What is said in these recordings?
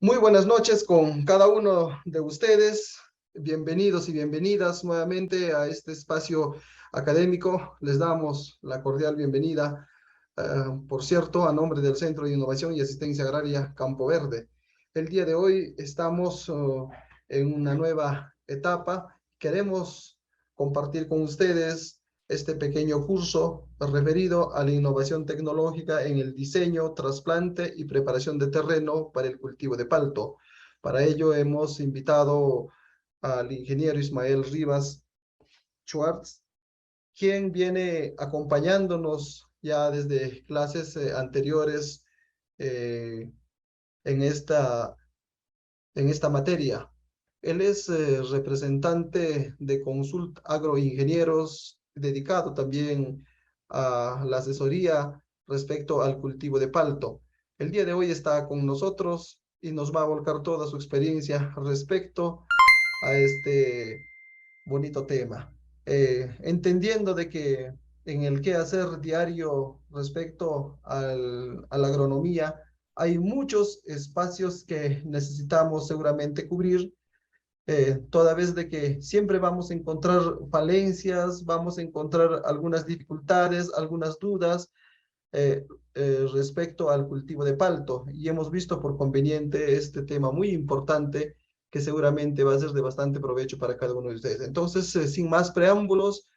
Muy buenas noches con cada uno de ustedes. Bienvenidos y bienvenidas nuevamente a este espacio académico. Les damos la cordial bienvenida, por cierto, a nombre del Centro de Innovación y Asistencia Agraria Campo Verde. El día de hoy estamos en una nueva etapa. Queremos compartir con ustedes este pequeño curso referido a la innovación tecnológica en el diseño, trasplante y preparación de terreno para el cultivo de palto. Para ello hemos invitado al ingeniero Ismael Rivas Schwartz, quien viene acompañándonos ya desde clases anteriores eh, en en esta materia. Él es representante de Consult Agroingenieros, dedicado también a la asesoría respecto al cultivo de palto. El día de hoy está con nosotros y nos va a volcar toda su experiencia respecto a este bonito tema. Entendiendo de que en el quehacer diario respecto a la agronomía, hay muchos espacios que necesitamos seguramente cubrir, toda vez de que siempre vamos a encontrar falencias, vamos a encontrar algunas dificultades, algunas dudas eh, respecto al cultivo de palto. Y hemos visto por conveniente este tema muy importante que seguramente va a ser de bastante provecho para cada uno de ustedes. Entonces, sin más preámbulos,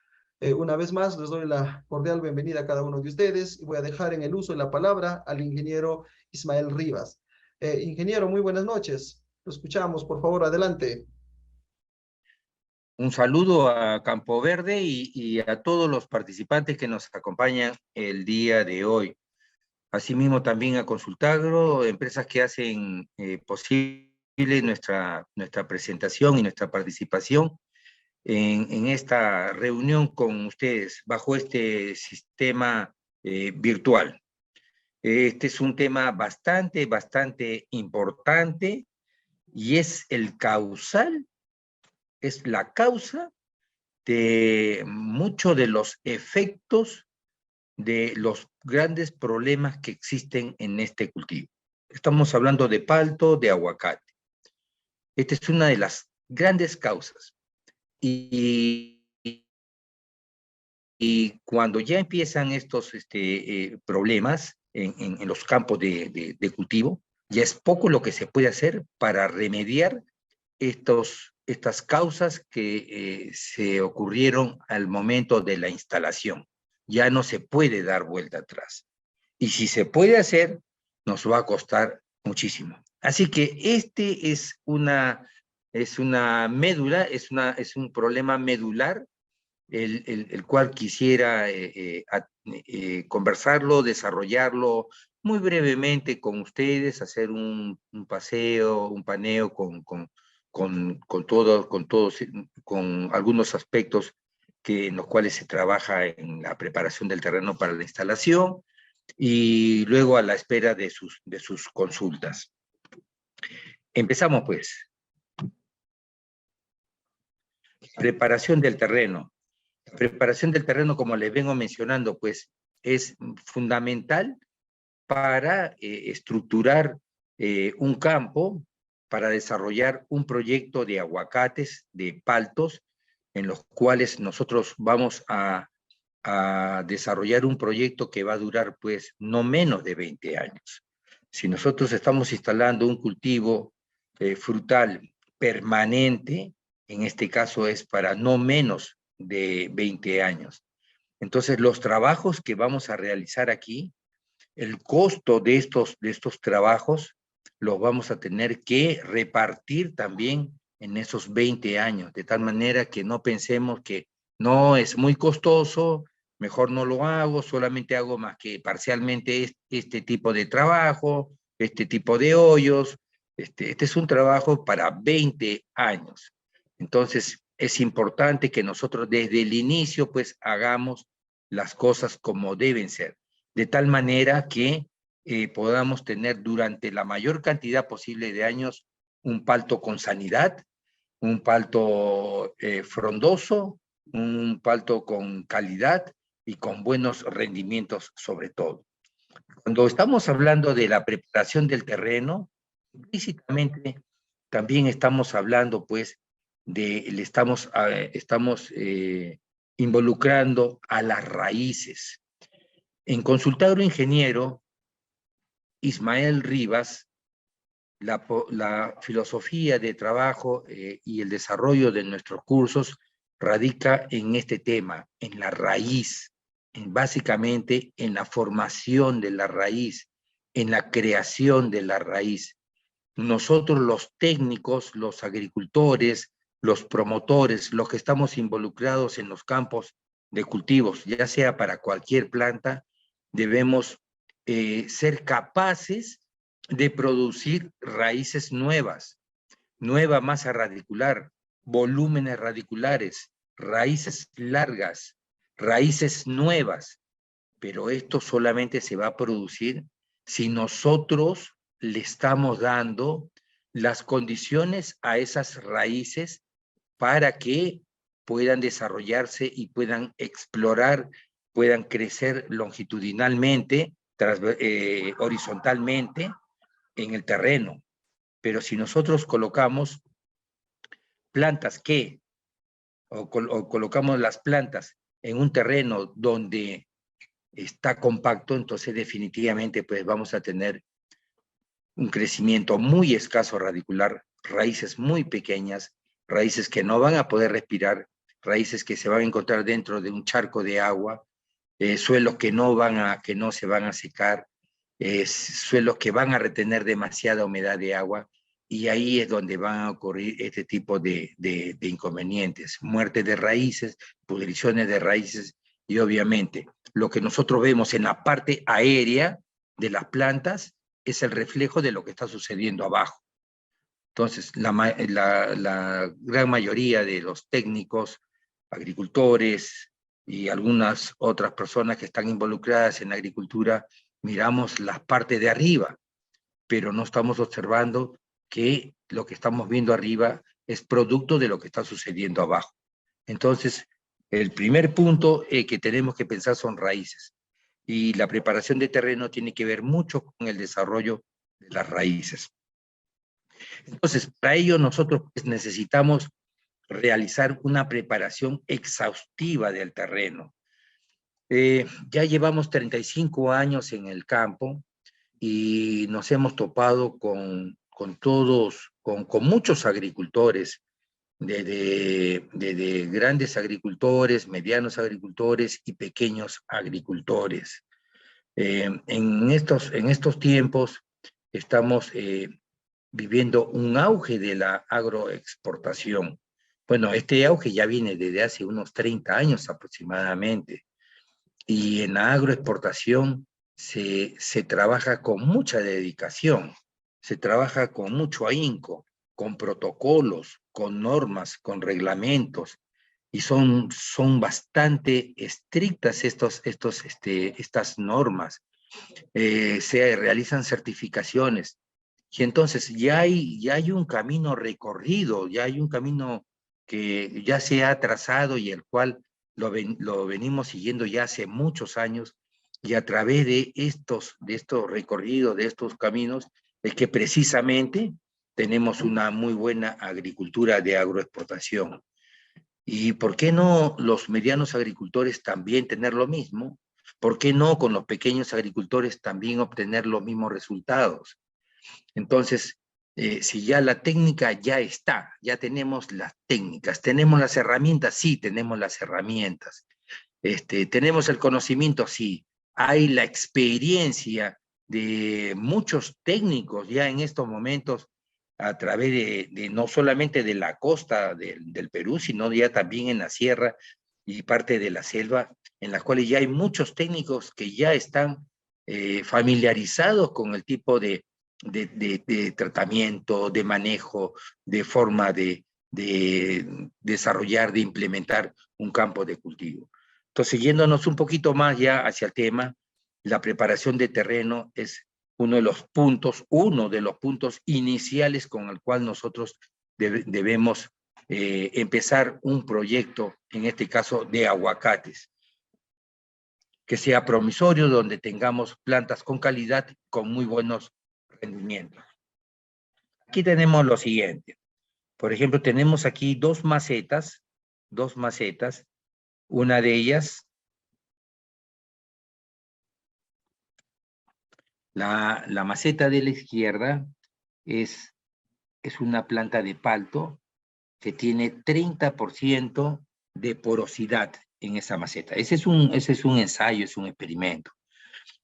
una vez más les doy la cordial bienvenida a cada uno de ustedes y voy a dejar en el uso de la palabra al ingeniero Ismael Rivas. Ingeniero, muy buenas noches. Lo escuchamos, por favor, adelante. Un saludo a Campo Verde y a todos los participantes que nos acompañan el día de hoy. Asimismo también a Consultagro, empresas que hacen posible nuestra presentación y nuestra participación en esta reunión con ustedes bajo este sistema virtual. Este es un tema bastante importante y es la causa de muchos de los efectos de los grandes problemas que existen en este cultivo. Estamos hablando de palto, de aguacate. Esta es una de las grandes causas. Y cuando ya empiezan estos problemas en los campos de cultivo, ya es poco lo que se puede hacer para remediar estas causas que se ocurrieron al momento de la instalación. Ya no se puede dar vuelta atrás. Y si se puede hacer, nos va a costar muchísimo. Así que este es una médula, es un problema medular, el cual quisiera conversarlo, desarrollarlo muy brevemente con ustedes, hacer un paseo, un paneo con algunos aspectos en los cuales se trabaja en la preparación del terreno para la instalación y luego a la espera de sus consultas. Empezamos pues. Preparación del terreno. La preparación del terreno, como les vengo mencionando, pues es fundamental para estructurar un campo, para desarrollar un proyecto de aguacates, de paltos, en los cuales nosotros vamos a desarrollar un proyecto que va a durar pues no menos de 20 años. Si nosotros estamos instalando un cultivo frutal permanente, en este caso es para no menos de 20 años. Entonces los trabajos que vamos a realizar aquí, el costo de estos trabajos los vamos a tener que repartir también en esos 20 años, de tal manera que no pensemos que no es muy costoso, mejor no lo hago, solamente hago más que parcialmente este tipo de trabajo, este tipo de hoyos. Este es un trabajo para 20 años. Entonces, es importante que nosotros desde el inicio, pues, hagamos las cosas como deben ser, de tal manera que podamos tener durante la mayor cantidad posible de años un palto con sanidad, un palto frondoso, un palto con calidad y con buenos rendimientos sobre todo. Cuando estamos hablando de la preparación del terreno, Implícitamente también estamos hablando, pues, estamos involucrando a las raíces. En Consulta Agroingeniero, Ismael Rivas, la filosofía de trabajo y el desarrollo de nuestros cursos radica en este tema, en la raíz, básicamente en la formación de la raíz, en la creación de la raíz. Nosotros los técnicos, los agricultores, los promotores, los que estamos involucrados en los campos de cultivos, ya sea para cualquier planta, debemos ser capaces de producir raíces nuevas, nueva masa radicular, volúmenes radiculares, raíces largas, raíces nuevas, pero esto solamente se va a producir si nosotros le estamos dando las condiciones a esas raíces para que puedan desarrollarse y puedan explorar, puedan crecer longitudinalmente, horizontalmente en el terreno. Pero si nosotros colocamos plantas o colocamos las plantas en un terreno donde está compacto, entonces definitivamente pues vamos a tener un crecimiento muy escaso radicular, raíces muy pequeñas, raíces que no van a poder respirar, raíces que se van a encontrar dentro de un charco de agua, suelos que no se van a secar, suelos que van a retener demasiada humedad de agua, y ahí es donde van a ocurrir este tipo de inconvenientes, muerte de raíces, pudriciones de raíces, y obviamente lo que nosotros vemos en la parte aérea de las plantas es el reflejo de lo que está sucediendo abajo. Entonces, la gran mayoría de los técnicos, agricultores y algunas otras personas que están involucradas en la agricultura, miramos la parte de arriba, pero no estamos observando que lo que estamos viendo arriba es producto de lo que está sucediendo abajo. Entonces, el primer punto que tenemos que pensar son raíces. Y la preparación de terreno tiene que ver mucho con el desarrollo de las raíces. Entonces, para ello nosotros pues, necesitamos realizar una preparación exhaustiva del terreno. Ya llevamos 35 años en el campo y nos hemos topado con muchos agricultores, de grandes agricultores, medianos agricultores y pequeños agricultores. En estos tiempos estamos viviendo un auge de la agroexportación. Bueno, este auge ya viene desde hace unos 30 años aproximadamente, y en la agroexportación se trabaja con mucha dedicación, se trabaja con mucho ahínco, con protocolos, con normas, con reglamentos, y son bastante estrictas estas normas. Se realizan certificaciones, y entonces ya hay un camino recorrido, ya hay un camino que ya se ha trazado y el cual lo venimos siguiendo ya hace muchos años, y a través de estos recorridos, de estos caminos, es que precisamente tenemos una muy buena agricultura de agroexportación. ¿Y por qué no los medianos agricultores también tener lo mismo? ¿Por qué no con los pequeños agricultores también obtener los mismos resultados? Entonces, si ya la técnica ya está, ya tenemos las técnicas, tenemos las herramientas, sí, tenemos las herramientas. Tenemos el conocimiento, sí. Hay la experiencia de muchos técnicos ya en estos momentos a través de no solamente de la costa del Perú, sino ya también en la sierra y parte de la selva, en las cuales ya hay muchos técnicos que ya están familiarizados con el tipo de tratamiento, de manejo, de forma de desarrollar, de implementar un campo de cultivo. Entonces, yéndonos un poquito más ya hacia el tema, la preparación de terreno es uno de los puntos iniciales con el cual nosotros debemos empezar un proyecto, en este caso de aguacates, que sea promisorio, donde tengamos plantas con calidad, con muy buenos rendimientos. Aquí tenemos lo siguiente. Por ejemplo, tenemos aquí dos macetas. Una de ellas, la maceta de la izquierda, es una planta de palto que tiene 30% de porosidad en esa maceta. Ese es un ensayo, es un experimento.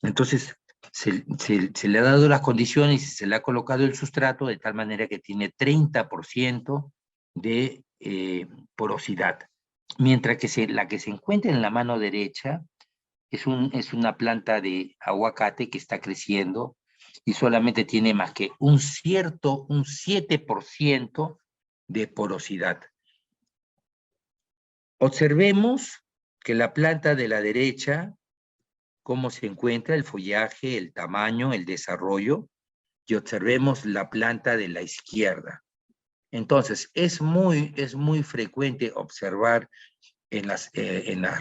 Entonces, se le ha dado las condiciones y se le ha colocado el sustrato de tal manera que tiene 30% de porosidad. Mientras que la que se encuentra en la mano derecha es una planta de aguacate que está creciendo y solamente tiene más que un 7% de porosidad. Observemos que la planta de la derecha, cómo se encuentra el follaje, el tamaño, el desarrollo, y observemos la planta de la izquierda. Entonces, es muy frecuente observar en las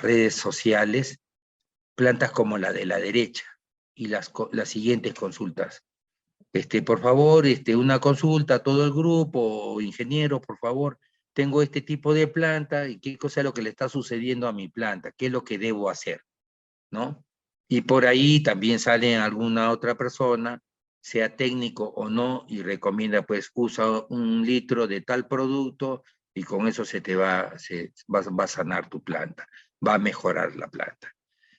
redes sociales plantas como la de la derecha y las siguientes consultas. Por favor, una consulta a todo el grupo, ingeniero, por favor, tengo este tipo de planta y qué cosa es lo que le está sucediendo a mi planta, qué es lo que debo hacer, ¿no? Y por ahí también sale alguna otra persona, sea técnico o no, y recomienda, pues, usa 1 litro de tal producto y con eso va a sanar tu planta, va a mejorar la planta.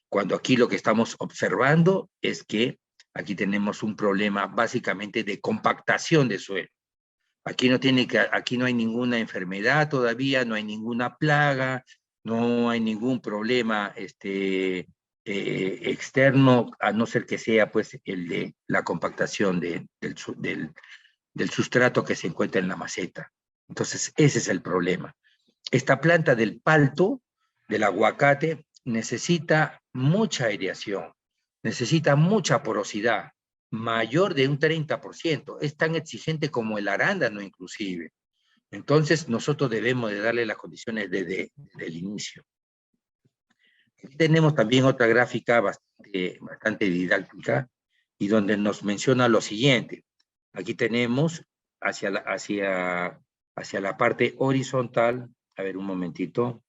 Cuando aquí lo que estamos observando es que aquí tenemos un problema básicamente de compactación de suelo. Aquí no hay ninguna enfermedad todavía, no hay ninguna plaga, no hay ningún problema externo, a no ser que sea pues el de la compactación del sustrato que se encuentra en la maceta. Entonces, ese es el problema. Esta planta del palto, del aguacate, necesita mucha aireación, necesita mucha porosidad, mayor de un 30%. Es tan exigente como el arándano inclusive. Entonces, nosotros debemos de darle las condiciones desde el inicio. Aquí tenemos también otra gráfica bastante didáctica y donde nos menciona lo siguiente. Aquí tenemos hacia la parte horizontal. A ver, un momentito.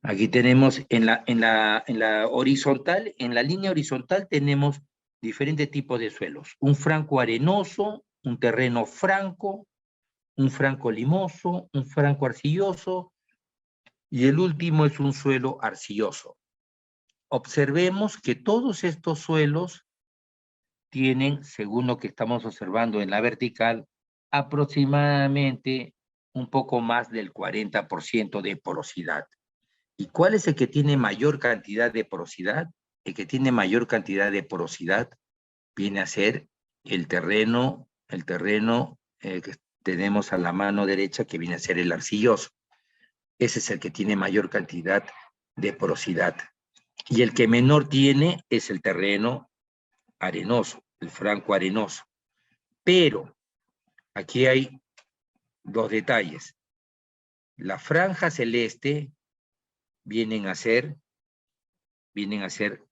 Aquí tenemos en la horizontal, en la línea horizontal tenemos diferentes tipos de suelos. Un franco arenoso, un terreno franco, un franco limoso, un franco arcilloso y el último es un suelo arcilloso. Observemos que todos estos suelos tienen, según lo que estamos observando en la vertical, aproximadamente un poco más del 40% de porosidad. ¿Y cuál es el que tiene mayor cantidad de porosidad? El que tiene mayor cantidad de porosidad viene a ser el terreno que tenemos a la mano derecha, que viene a ser el arcilloso. Ese es el que tiene mayor cantidad de porosidad. Y el que menor tiene es el terreno arenoso, el franco arenoso. Pero aquí hay dos detalles. La franja celeste vienen a ser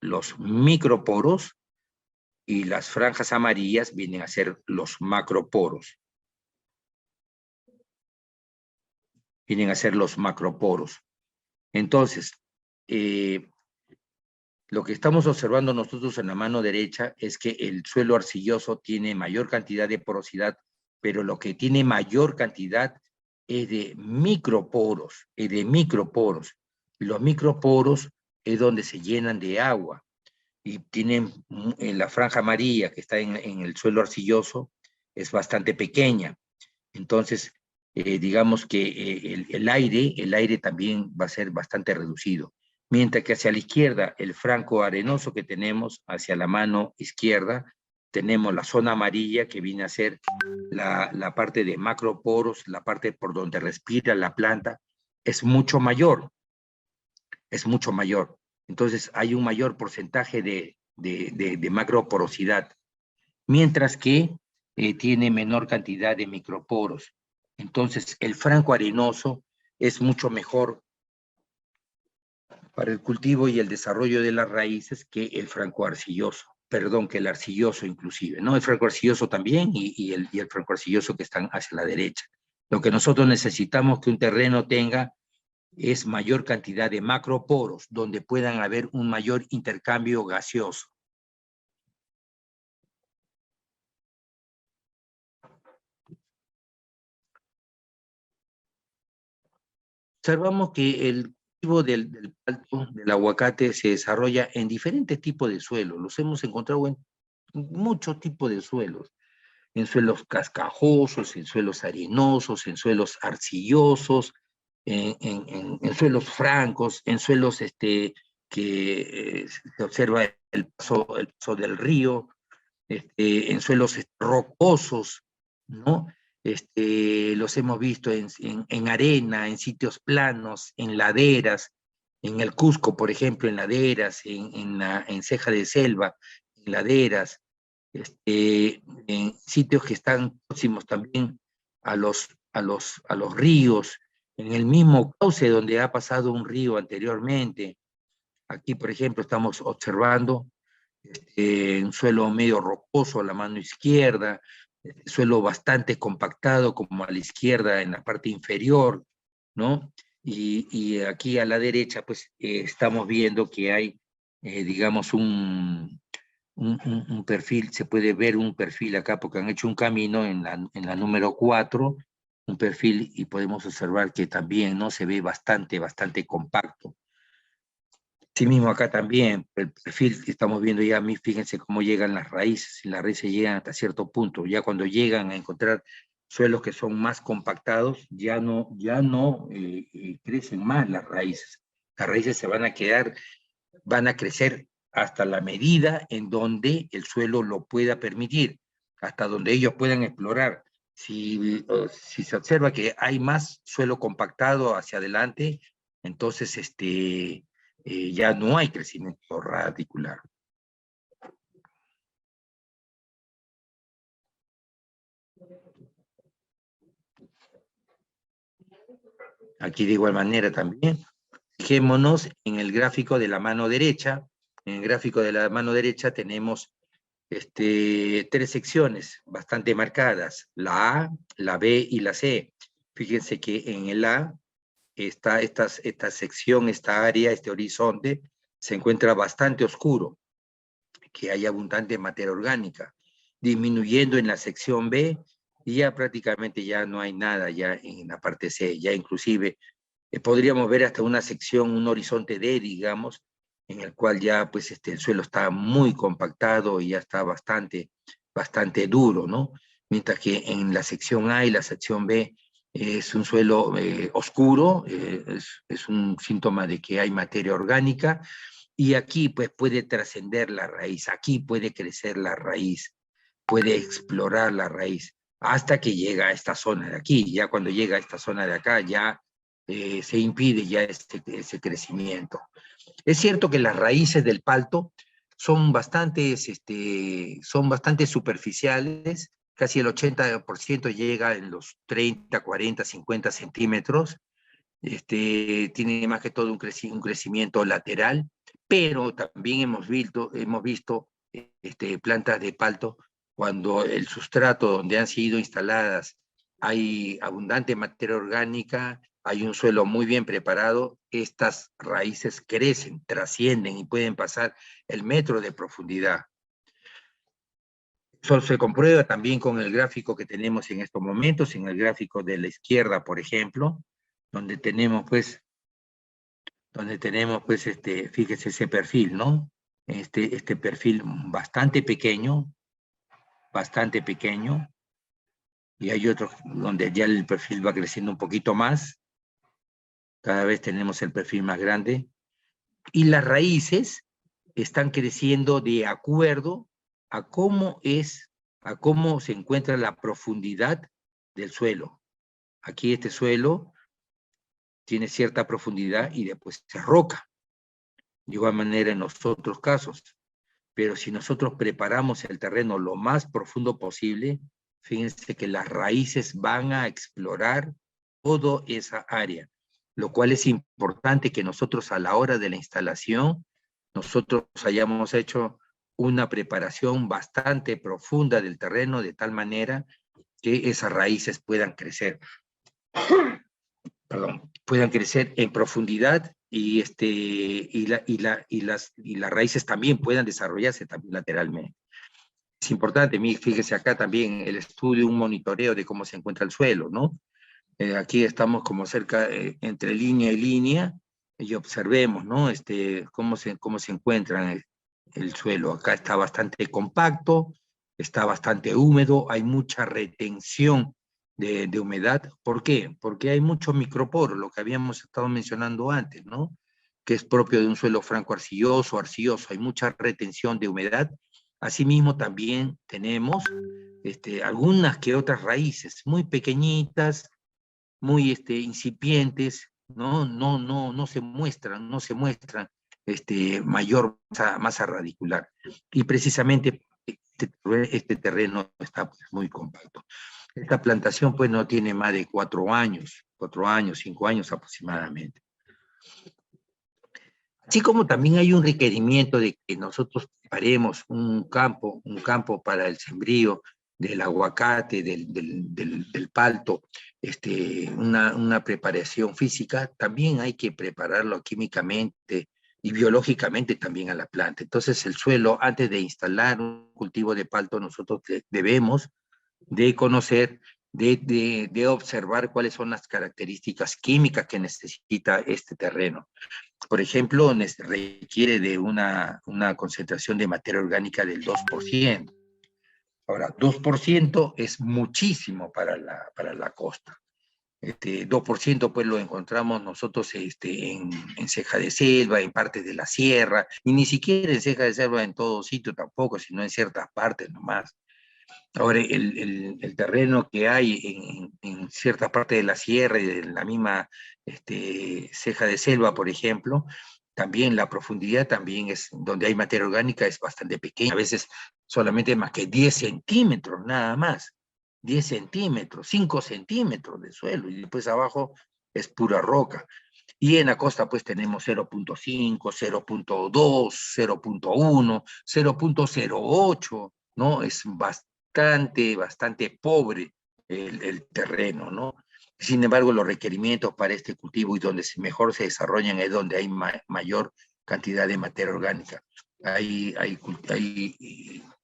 los microporos y las franjas amarillas vienen a ser los macroporos. Vienen a ser los macroporos. Entonces, lo que estamos observando nosotros en la mano derecha es que el suelo arcilloso tiene mayor cantidad de porosidad, pero lo que tiene mayor cantidad es de microporos, Y los microporos es donde se llenan de agua. Y tienen en la franja amarilla que está en el suelo arcilloso, es bastante pequeña. Entonces, digamos que el aire también va a ser bastante reducido. Mientras que hacia la izquierda, el franco arenoso que tenemos, hacia la mano izquierda, tenemos la zona amarilla que viene a ser la parte de macroporos, la parte por donde respira la planta, es mucho mayor. Entonces hay un mayor porcentaje de macroporosidad, mientras que tiene menor cantidad de microporos. Entonces el franco arenoso es mucho mejor para el cultivo y el desarrollo de las raíces que el francoarcilloso, perdón, que el arcilloso inclusive, ¿no? El francoarcilloso también y el francoarcilloso que están hacia la derecha. Lo que nosotros necesitamos que un terreno tenga es mayor cantidad de macroporos, donde puedan haber un mayor intercambio gaseoso. Observamos que el cultivo del palto, del aguacate, se desarrolla en diferentes tipos de suelos. Los hemos encontrado en muchos tipos de suelos. En suelos cascajosos, en suelos arenosos, en suelos arcillosos, en suelos francos, en suelos que se observa el paso del río, en suelos rocosos, ¿no? Los hemos visto en arena, en sitios planos, en laderas, en el Cusco, por ejemplo, en laderas, en ceja de selva, en laderas, en sitios que están próximos también a los ríos, en el mismo cauce donde ha pasado un río anteriormente. Aquí, por ejemplo, estamos observando un suelo medio rocoso a la mano izquierda, suelo bastante compactado como a la izquierda en la parte inferior, ¿no? Y aquí a la derecha, pues estamos viendo que hay, digamos, un perfil, se puede ver un perfil acá porque han hecho un camino en la número 4, un perfil, y podemos observar que también, ¿no? Se ve bastante compacto. Sí mismo acá también, el perfil que estamos viendo ya, fíjense cómo llegan las raíces, y las raíces llegan hasta cierto punto, ya cuando llegan a encontrar suelos que son más compactados, ya no crecen más las raíces se van a quedar, van a crecer hasta la medida en donde el suelo lo pueda permitir, hasta donde ellos puedan explorar. Si se observa que hay más suelo compactado hacia adelante, entonces ya no hay crecimiento radicular. Aquí de igual manera también, fijémonos en el gráfico de la mano derecha. En el gráfico de la mano derecha tenemos 3 secciones bastante marcadas, la A, la B y la C. Fíjense que en el A, esta sección, esta área, este horizonte, se encuentra bastante oscuro, que hay abundante materia orgánica, disminuyendo en la sección B, y ya prácticamente ya no hay nada ya en la parte C, ya inclusive podríamos ver hasta una sección, un horizonte D, digamos, en el cual ya pues el suelo está muy compactado y ya está bastante duro, ¿no? Mientras que en la sección A y la sección B es un suelo oscuro, es un síntoma de que hay materia orgánica, y aquí pues puede trascender la raíz, aquí puede crecer la raíz, puede explorar la raíz, hasta que llega a esta zona de aquí. Ya cuando llega a esta zona de acá, ya se impide ya ese crecimiento. Es cierto que las raíces del palto son bastante superficiales, casi el 80% llega en los 30, 40, 50 centímetros, tiene más que todo un crecimiento lateral, pero también hemos visto plantas de palto cuando el sustrato donde han sido instaladas hay abundante materia orgánica, hay un suelo muy bien preparado, estas raíces crecen, trascienden y pueden pasar el metro de profundidad. Eso se comprueba también con el gráfico que tenemos en estos momentos, en el gráfico de la izquierda, por ejemplo, donde tenemos pues fíjese ese perfil, ¿no? Este perfil bastante pequeño, y hay otros donde ya el perfil va creciendo un poquito más, cada vez tenemos el perfil más grande, y las raíces están creciendo de acuerdo a cómo se encuentra la profundidad del suelo. Aquí este suelo tiene cierta profundidad y después se roca. De igual manera en los otros casos. Pero si nosotros preparamos el terreno lo más profundo posible, fíjense que las raíces van a explorar toda esa área. lo cual es importante que nosotros a la hora de la instalación, nosotros hayamos hecho una preparación bastante profunda del terreno de tal manera que esas raíces puedan crecer, perdón, puedan crecer en profundidad y, las raíces también puedan desarrollarse también lateralmente. Es importante, fíjese acá también el estudio, un monitoreo de cómo se encuentra el suelo, ¿no? Aquí estamos como cerca, entre línea y línea, y observemos, ¿no? Cómo se encuentra el suelo. Acá está bastante compacto, está bastante húmedo, hay mucha retención de humedad. ¿Por qué? Porque hay mucho microporo, lo que habíamos estado mencionando antes, ¿no? Que es propio de un suelo franco arcilloso, hay mucha retención de humedad. Asimismo, también tenemos algunas que otras raíces muy pequeñitas, muy incipientes, no se muestran mayor masa radicular. Y precisamente este terreno está pues, muy compacto. Esta plantación pues no tiene más de 4 años, 5 años aproximadamente. Así como también hay un requerimiento de que nosotros preparemos un campo para el sembrío del aguacate, del palto, una preparación física, también hay que prepararlo químicamente y biológicamente también a la planta. Entonces el suelo, antes de instalar un cultivo de palto, nosotros debemos de conocer, de observar cuáles son las características químicas que necesita este terreno. Por ejemplo, requiere de una concentración de materia orgánica del 2%. Ahora, 2% es muchísimo para la costa. 2% pues lo encontramos nosotros en ceja de selva, en partes de la sierra, y ni siquiera en ceja de selva en todo sitio tampoco, sino en ciertas partes nomás. Ahora, el terreno que hay en cierta parte de la sierra y de la misma ceja de selva, por ejemplo, también la profundidad también es, donde hay materia orgánica, es bastante pequeña, a veces solamente más que 10 centímetros, nada más, 10 centímetros, 5 centímetros de suelo, y después abajo es pura roca. Y en la costa pues tenemos 0.5, 0.2, 0.1, 0.08, ¿no? Es bastante pobre el terreno, ¿no? Sin embargo, los requerimientos para este cultivo y donde mejor se desarrollan es donde hay mayor cantidad de materia orgánica. Hay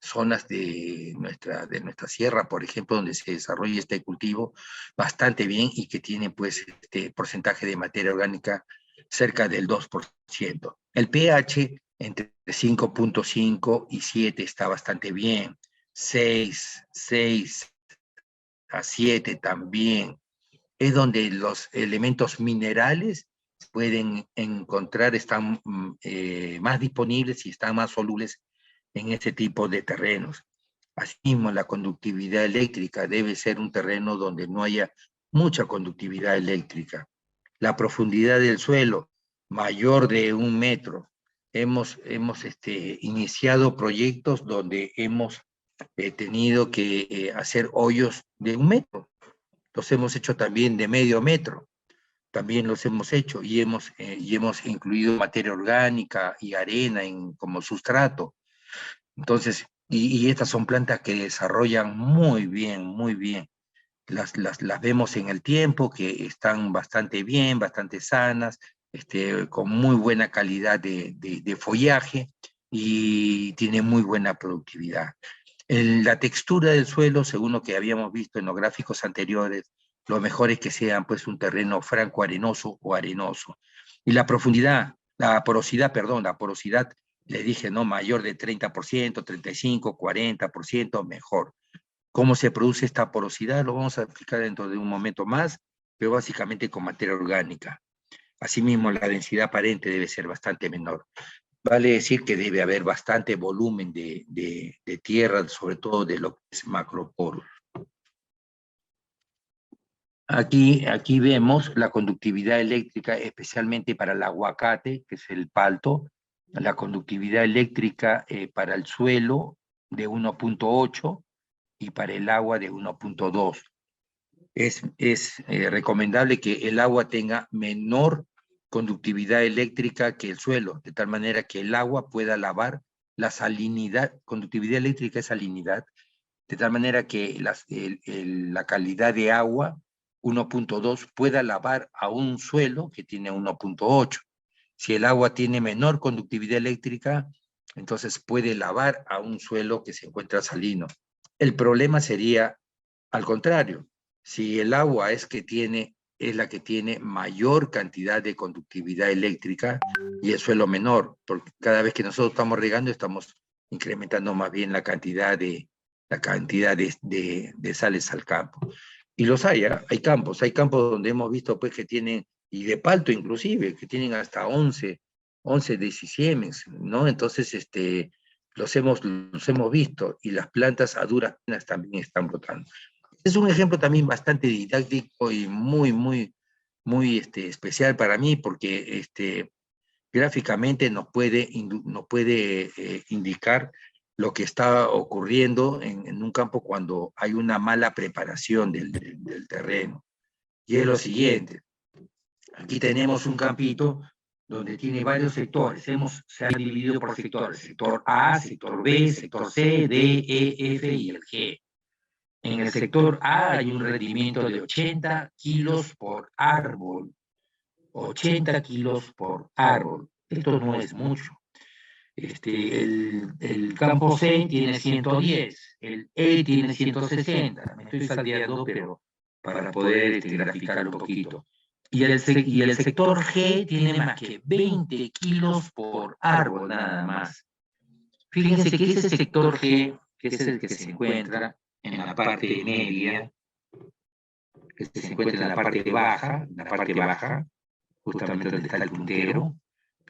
zonas de nuestra sierra, por ejemplo, donde se desarrolla este cultivo bastante bien y que tiene pues este porcentaje de materia orgánica cerca del 2%. El pH entre 5.5 y 7 está bastante bien. 6 a 7 también. Es donde los elementos minerales pueden encontrar, están más disponibles y están más solubles en este tipo de terrenos. Asimismo, la conductividad eléctrica debe ser un terreno donde no haya mucha conductividad eléctrica. La profundidad del suelo, mayor de 1 metro. Hemos iniciado proyectos donde hemos tenido que hacer hoyos de 1 metro. Los hemos hecho también de medio metro. También los hemos hecho y hemos incluido materia orgánica y arena como sustrato. Entonces, y estas son plantas que desarrollan muy bien, muy bien. Las vemos en el tiempo, que están bastante bien, bastante sanas, con muy buena calidad de follaje y tiene muy buena productividad. La textura del suelo, según lo que habíamos visto en los gráficos anteriores, lo mejor es que sean pues un terreno franco arenoso o arenoso. Y la porosidad, le dije, no, mayor de 30%, 35%, 40%, mejor. ¿Cómo se produce esta porosidad? Lo vamos a explicar dentro de un momento más, pero básicamente con materia orgánica. Asimismo, la densidad aparente debe ser bastante menor. Vale decir que debe haber bastante volumen de tierra, sobre todo de lo que es macroporos. Aquí vemos la conductividad eléctrica, especialmente para el aguacate, que es el palto, la conductividad eléctrica para el suelo de 1.8 y para el agua de 1.2. es recomendable que el agua tenga menor conductividad eléctrica que el suelo, de tal manera que el agua pueda lavar la salinidad. Conductividad eléctrica es salinidad, de tal manera que la calidad de agua 1.2 pueda lavar a un suelo que tiene 1.8. Si el agua tiene menor conductividad eléctrica, entonces puede lavar a un suelo que se encuentra salino. El problema sería al contrario. Si el agua es la que tiene mayor cantidad de conductividad eléctrica y el suelo menor, porque cada vez que nosotros estamos regando estamos incrementando más bien la cantidad de sales al campo. Y los hay campos donde hemos visto pues que tienen, y de palto inclusive, que tienen hasta 11 decisiemens, ¿no? Entonces, los hemos visto, y las plantas a duras penas también están brotando. Es un ejemplo también bastante didáctico y muy especial para mí, porque gráficamente nos puede indicar lo que está ocurriendo en un campo cuando hay una mala preparación del terreno. Y es lo siguiente: aquí tenemos un campito donde tiene varios sectores. Se ha dividido por sectores: sector A, sector B, sector C, D, E, F y el G. En el sector A hay un rendimiento de 80 kilos por árbol. 80 kilos por árbol. Esto no es mucho. El campo C tiene 110, el E tiene 160. Me estoy salteando, pero para poder graficarlo un poquito. Y el sector G tiene más que 20 kilos por árbol nada más. Fíjense que ese sector G, que es el que se encuentra en la parte media, que se encuentra en la parte baja, justamente donde está el puntero,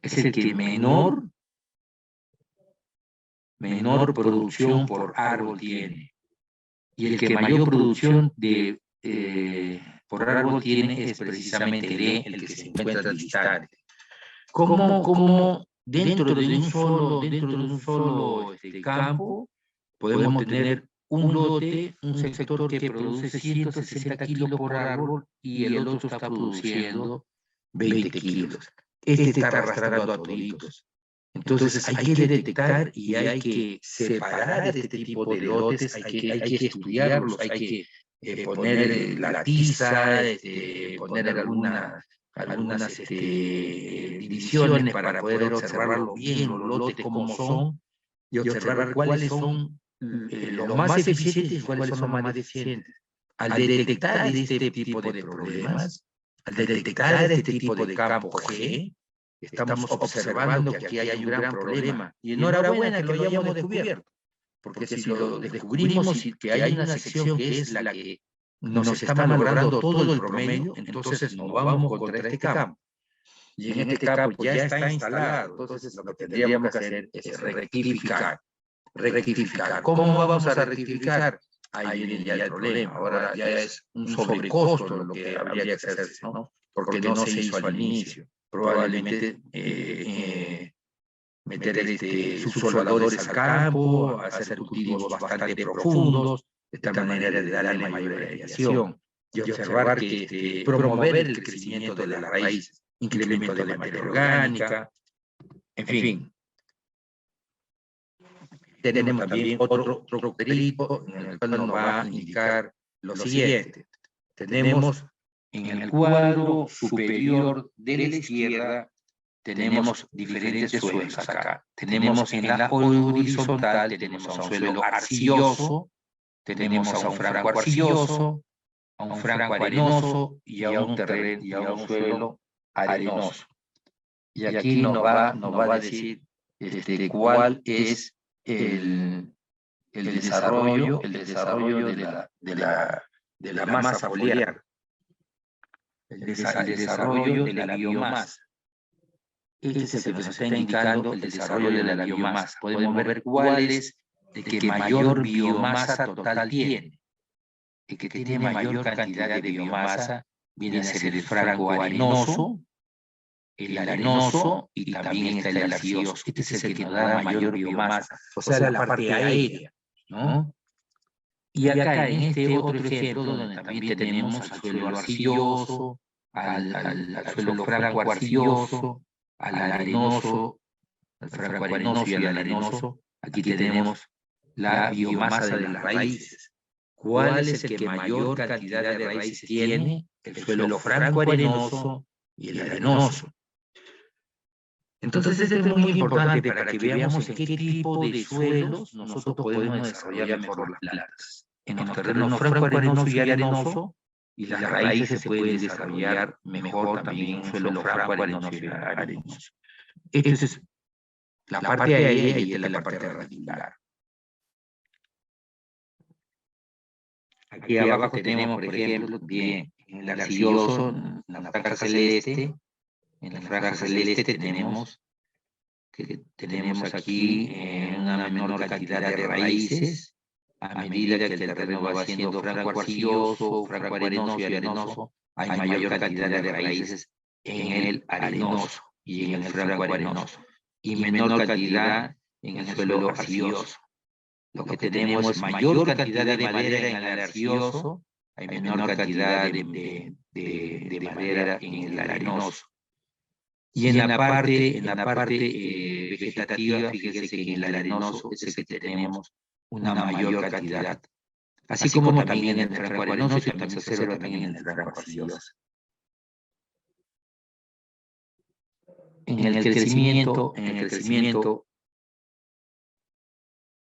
es el que menor producción por árbol tiene. Y el que mayor producción por árbol tiene es precisamente el que se encuentra distante. Como dentro de un solo campo podemos tener un lote, un sector que produce 160 kilos por árbol y el otro está produciendo 20 kilos. Está arrastrando a toditos. Entonces hay que detectar y hay que separar este tipo de lotes, hay que estudiarlos, hay que poner la tiza, poner algunas divisiones para poder observarlo bien, los lotes cómo son, y observar cuáles son los más eficientes y cuáles son los más deficientes. Al detectar este tipo de problemas, al detectar este tipo de campo G, estamos observando que aquí hay un gran problema. Y enhorabuena que lo hayamos descubierto, porque si lo descubrimos y que hay una sección que es la que nos está malogrando todo el promedio, entonces nos vamos contra este campo. Y en este campo ya está instalado, entonces lo que tendríamos que hacer es rectificar. ¿Cómo vamos a rectificar? Ahí viene ya el problema. Ahora ya es un sobrecosto lo que habría que hacerse, ¿no? Porque no se hizo al inicio. Probablemente meter subsoladores al campo, hacer cultivos bastante profundos, de tal manera de darle mayor aireación, y observar que promover el crecimiento de las raíces, incremento de la materia orgánica, en fin. Tenemos también otro cuadrito en el cual nos va a indicar lo siguiente. Tenemos en el cuadro superior de la izquierda, tenemos diferentes suelos acá. Tenemos en la horizontal, tenemos a un suelo arcilloso, tenemos a un franco arcilloso, a un franco arenoso y a un suelo arenoso. Y aquí nos va a decir cuál es el desarrollo de la masa foliar, el desarrollo de la biomasa. Este es el que nos está indicando el desarrollo de la biomasa. Podemos ver cuál es el que mayor biomasa total tiene. El que tiene mayor cantidad de biomasa viene a ser el franco arenoso, el arenoso y también está el arcilloso. Este es el que nos da mayor biomasa, o sea, la parte aérea, ¿no? Y acá en este otro ejemplo, donde también tenemos al suelo arcilloso, al suelo franco arcilloso, al arenoso, al franco arenoso y al arenoso, aquí tenemos la biomasa de las raíces. ¿Cuál es el que mayor cantidad de raíces tiene? El suelo franco arenoso y el arenoso. Entonces, esto es muy importante para que veamos en qué tipo de suelos nosotros podemos desarrollar mejor las plantas. En los terrenos franco arenoso y arenoso, y las raíces se pueden desarrollar mejor también en un suelo franco arenoso y arenoso. Esta es la parte aérea y esta es la parte radicular. Aquí abajo tenemos, por ejemplo, bien, en el arcilloso, en la franja celeste, en la franja celeste tenemos aquí una menor cantidad de raíces, a medida que el terreno va siendo franco arcilloso, franco arenoso y arenoso, hay mayor cantidad de raíces en el arenoso y en el franco arenoso, y menor cantidad en el suelo arcilloso. Lo que tenemos es mayor cantidad de madera en el arcilloso, hay menor cantidad de madera en el arenoso. Y en la parte vegetativa, fíjese que en el arenoso es el que tenemos una mayor cantidad. Así como también en el franco arenoso y también se observa también en el franco arcilloso. En el crecimiento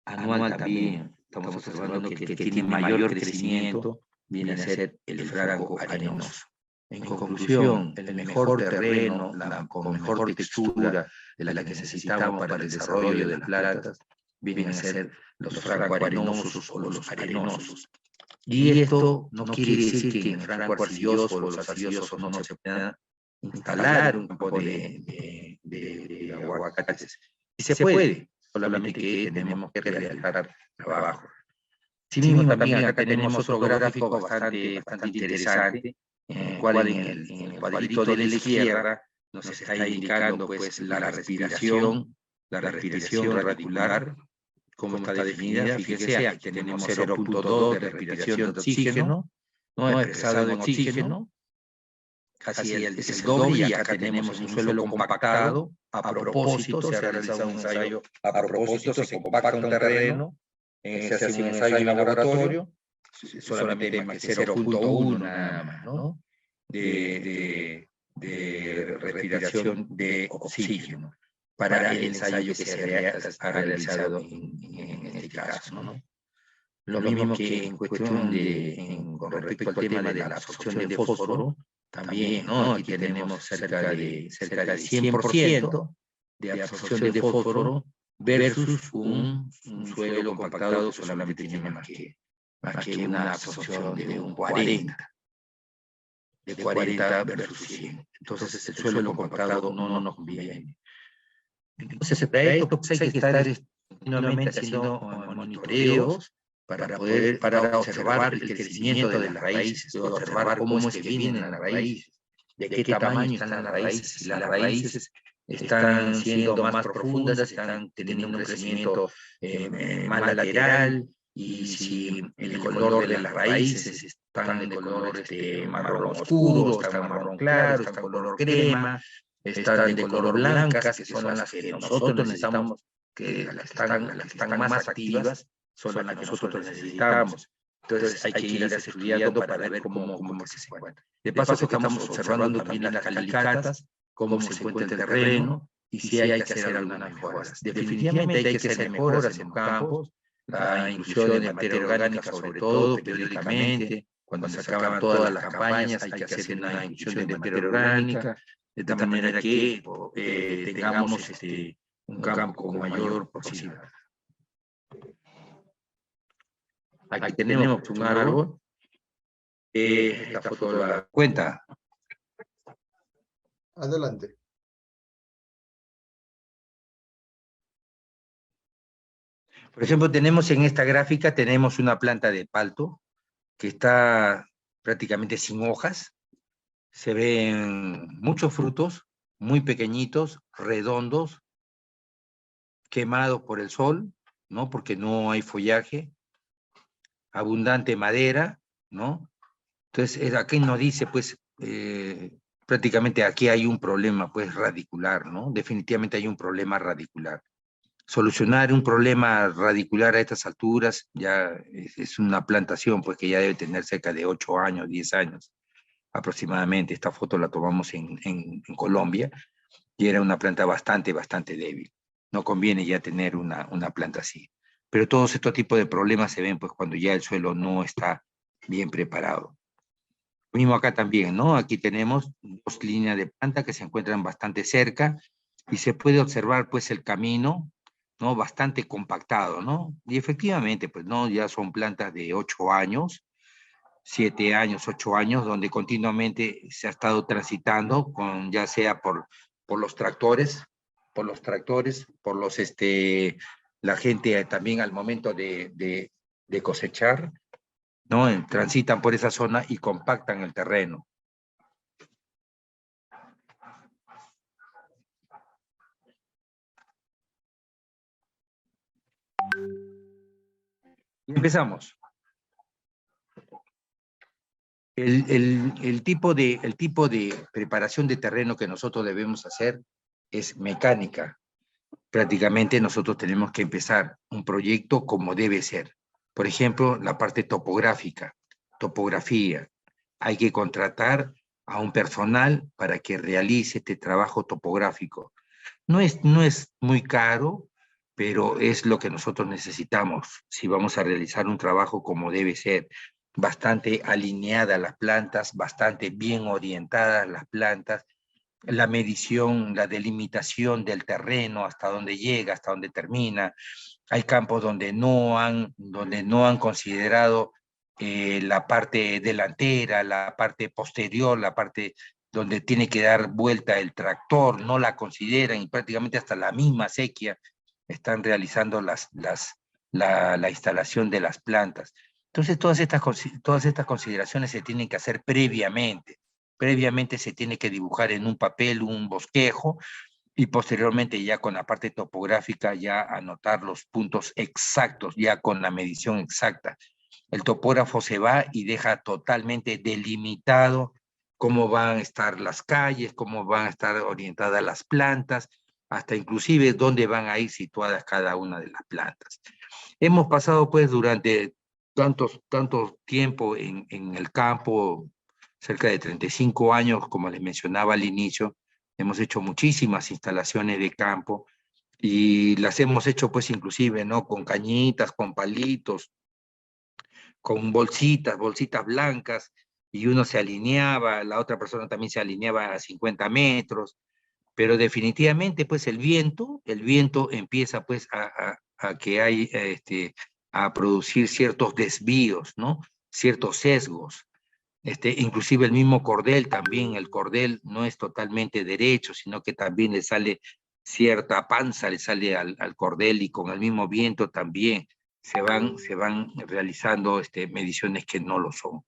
anual también estamos observando que el que tiene mayor crecimiento viene a ser el franco arenoso. En conclusión, el mejor terreno, con mejor textura de la que necesitamos para el desarrollo de las plantas, vienen a ser los franco-arenosos o los arenosos. Y esto no quiere decir que en el franco arcilloso o los arcillosos no se pueda instalar un campo de aguacates. Y se puede, solamente que tenemos que realizar trabajo. Asimismo, también acá tenemos otro gráfico bastante interesante, en el cual en el cuadrito de la izquierda nos está indicando pues la respiración radicular, cómo está definida. Fíjese, aquí tenemos 0.2 de respiración de oxígeno, no expresado en oxígeno, casi es el doble, y acá tenemos un suelo compactado. A propósito, se ha realizado un ensayo, a propósito se compacta un terreno, se hace un ensayo en laboratorio, solamente más que 0.1 nada más, ¿no? De respiración de oxígeno para el ensayo que se ha realizado en este caso, ¿no? Lo mismo que en cuestión con respecto al tema de la absorción de fósforo, también, ¿no? Aquí tenemos cerca de 100% de absorción de fósforo versus un suelo compactado que solamente tiene más que una absorción de un 40. De 40 versus 100. Entonces el suelo compactado no nos conviene. Entonces para esto pues, hay que estar continuamente haciendo monitoreos para observar el crecimiento de las raíces, observar cómo es que vienen las raíces, de qué tamaño están las raíces, si las raíces están siendo más profundas, están teniendo un crecimiento más lateral, y si el color de las raíces están de color marrón oscuro, están marrón claro, están color crema, están de color blancas, que son las que nosotros necesitamos, que las que están más activas, son las que nosotros necesitamos. Entonces hay que ir estudiando para ver cómo se encuentra. De paso que estamos observando también las calicatas, cómo se encuentra el terreno, y si hay que hacer algunas mejoras. Definitivamente hay que hacer mejoras en los campos, la inclusión de materia orgánica, sobre todo periódicamente, cuando se acaban todas las campañas hay que hacer una inclusión de materia orgánica, de tal manera que tengamos un campo con mayor proximidad. Aquí tenemos un árbol. Esta foto la cuenta. Adelante. Por ejemplo, tenemos en esta gráfica, tenemos una planta de palto que está prácticamente sin hojas. Se ven muchos frutos, muy pequeñitos, redondos, quemados por el sol, ¿no? Porque no hay follaje. abundante madera, ¿no? Entonces, aquí nos dice, pues, prácticamente aquí hay un problema, pues, radicular, ¿no? Definitivamente hay un problema radicular. Solucionar un problema radicular a estas alturas ya es una plantación, pues, que ya debe tener cerca de 8 años, 10 años aproximadamente. Esta foto la tomamos en Colombia y era una planta bastante débil. No conviene ya tener una planta así. Pero todos estos tipos de problemas se ven, pues, cuando ya el suelo no está bien preparado. Lo mismo acá también, ¿no? Aquí tenemos 2 líneas de planta que se encuentran bastante cerca y se puede observar, pues, el camino, ¿no? Bastante compactado, ¿no? Y efectivamente, pues, ¿no? Ya son plantas de 8 años, 7 años, 8 años, donde continuamente se ha estado transitando, con, ya sea por los tractores, la gente también al momento de cosechar, ¿no? Transitan por esa zona y compactan el terreno. Empezamos. El tipo de preparación de terreno que nosotros debemos hacer es mecánica. Prácticamente nosotros tenemos que empezar un proyecto como debe ser. Por ejemplo, la parte topográfica, topografía. Hay que contratar a un personal para que realice este trabajo topográfico. No es muy caro, pero es lo que nosotros necesitamos si vamos a realizar un trabajo como debe ser. Bastante alineadas las plantas, bastante bien orientadas las plantas, la medición, la delimitación del terreno, hasta dónde llega, hasta dónde termina. Hay campos donde no han considerado la parte delantera, la parte posterior, la parte donde tiene que dar vuelta el tractor, no la consideran y prácticamente hasta la misma sequía están realizando la instalación de las plantas. Entonces, todas estas consideraciones se tienen que hacer previamente. Previamente se tiene que dibujar en un papel un bosquejo y posteriormente ya con la parte topográfica ya anotar los puntos exactos, ya con la medición exacta. El topógrafo se va y deja totalmente delimitado cómo van a estar las calles, cómo van a estar orientadas las plantas, hasta inclusive dónde van a ir situadas cada una de las plantas. Hemos pasado pues durante tanto tiempo en el campo, cerca de 35 años, como les mencionaba al inicio, hemos hecho muchísimas instalaciones de campo y las hemos hecho pues inclusive, ¿no? Con cañitas, con palitos, con bolsitas blancas, y uno se alineaba, la otra persona también se alineaba a 50 metros, pero definitivamente pues el viento empieza pues a que hay, a producir ciertos desvíos, ¿no? Ciertos sesgos. Inclusive el mismo cordel también, el cordel no es totalmente derecho, sino que también le sale cierta panza, le sale al cordel y con el mismo viento también se van realizando mediciones que no lo son.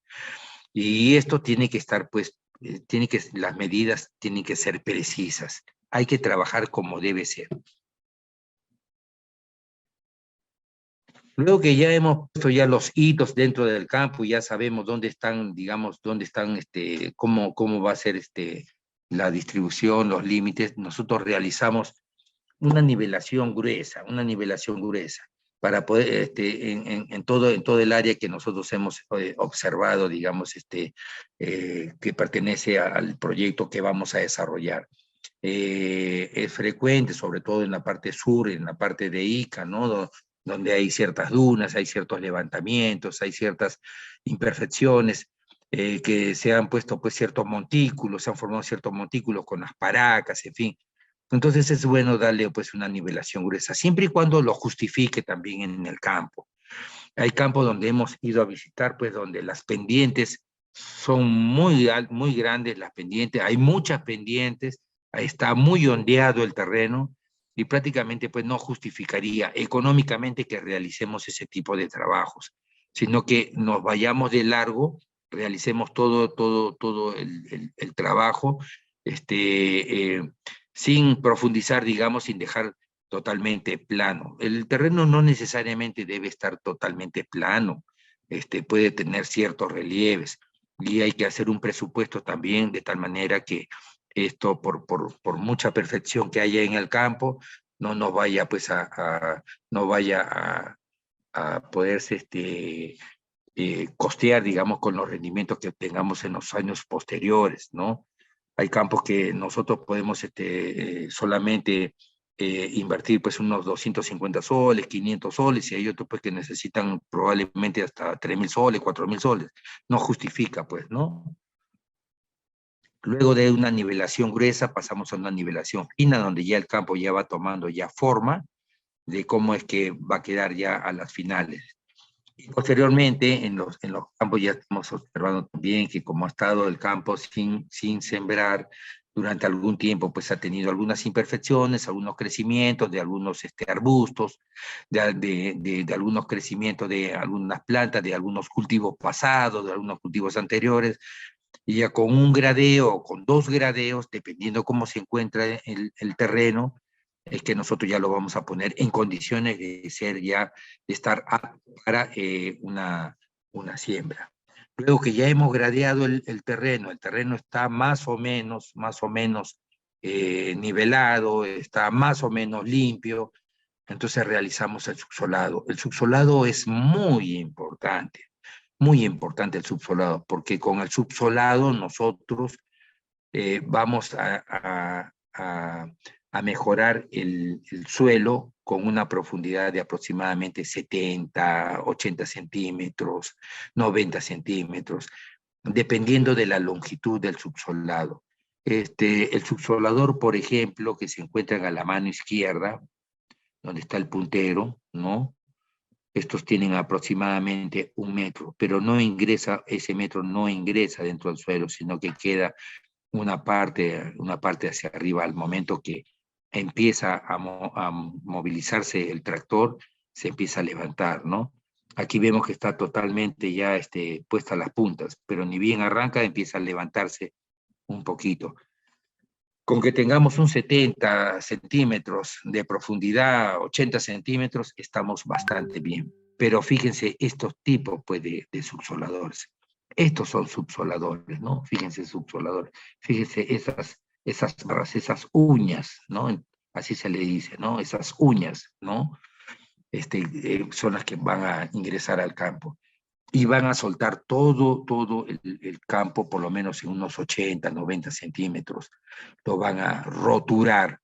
Y esto tiene que estar, pues, las medidas tienen que ser precisas. Hay que trabajar como debe ser. Luego que ya hemos puesto ya los hitos dentro del campo, ya sabemos dónde están, digamos, cómo va a ser la distribución, los límites, nosotros realizamos una nivelación gruesa, para poder, en todo el área que nosotros hemos observado, digamos, que pertenece al proyecto que vamos a desarrollar. Es frecuente, sobre todo en la parte sur, en la parte de Ica, ¿no? Donde hay ciertas dunas, hay ciertos levantamientos, hay ciertas imperfecciones, que se han puesto pues ciertos montículos, se han formado ciertos montículos con las paracas, en fin. Entonces es bueno darle pues una nivelación gruesa, siempre y cuando lo justifique también en el campo. Hay campos donde hemos ido a visitar, pues donde las pendientes son muy grandes, las pendientes, hay muchas pendientes, está muy ondeado el terreno y prácticamente pues no justificaría económicamente que realicemos ese tipo de trabajos, sino que nos vayamos de largo, realicemos todo el trabajo, sin profundizar, digamos, sin dejar totalmente plano. El terreno no necesariamente debe estar totalmente plano. puede tener ciertos relieves, y hay que hacer un presupuesto también de tal manera que esto, por mucha perfección que haya en el campo, no nos vaya pues no vaya a poderse costear, digamos, con los rendimientos que obtengamos en los años posteriores, ¿no? Hay campos que nosotros podemos solamente invertir pues unos 250 soles, 500 soles, y hay otros pues que necesitan probablemente hasta 3.000 soles, 4.000 soles. No justifica pues, ¿no? Luego de una nivelación gruesa pasamos a una nivelación fina, donde ya el campo ya va tomando ya forma de cómo es que va a quedar ya a las finales. Y posteriormente, en los campos ya estamos observando también que como ha estado el campo sin sembrar durante algún tiempo, pues ha tenido algunas imperfecciones, algunos crecimientos de algunos arbustos, de algunos crecimientos de algunas plantas, de algunos cultivos pasados, de algunos cultivos anteriores, y ya con un gradeo o con 2 gradeos, dependiendo cómo se encuentra el terreno, es que nosotros ya lo vamos a poner en condiciones de ser ya, de estar apto para una siembra. Luego que ya hemos gradeado el terreno está más o menos nivelado, está más o menos limpio, entonces realizamos el subsolado. El subsolado es muy importante el subsolado, porque con el subsolado nosotros vamos a mejorar el suelo con una profundidad de aproximadamente 70, 80 centímetros, 90 centímetros, dependiendo de la longitud del subsolado. El subsolador, por ejemplo, que se encuentra a la mano izquierda, donde está el puntero, ¿no? Estos tienen aproximadamente 1 metro, pero ese metro no ingresa dentro del suelo, sino que queda una parte hacia arriba. Al momento que empieza a movilizarse el tractor, se empieza a levantar, ¿no? Aquí vemos que está totalmente ya puesta las puntas, pero ni bien arranca, empieza a levantarse un poquito. Con que tengamos un 70 centímetros de profundidad, 80 centímetros, estamos bastante bien. Pero fíjense estos tipos pues, de subsoladores. Estos son subsoladores, ¿no? Fíjense subsoladores. Fíjense esas barras, esas uñas, ¿no? Así se le dice, ¿no? Esas uñas, ¿no? Son las que van a ingresar al campo. Y van a soltar todo el campo, por lo menos en unos 80, 90 centímetros. Lo van a roturar.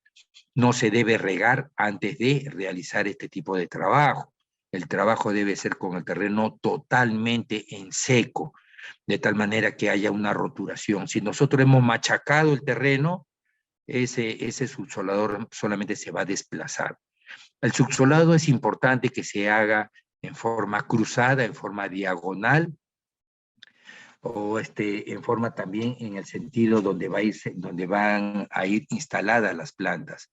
No se debe regar antes de realizar este tipo de trabajo. El trabajo debe ser con el terreno totalmente en seco, de tal manera que haya una roturación. Si nosotros hemos machacado el terreno, ese subsolador solamente se va a desplazar. El subsolado es importante que se haga en forma cruzada, en forma diagonal, o en forma también en el sentido donde van a ir instaladas las plantas.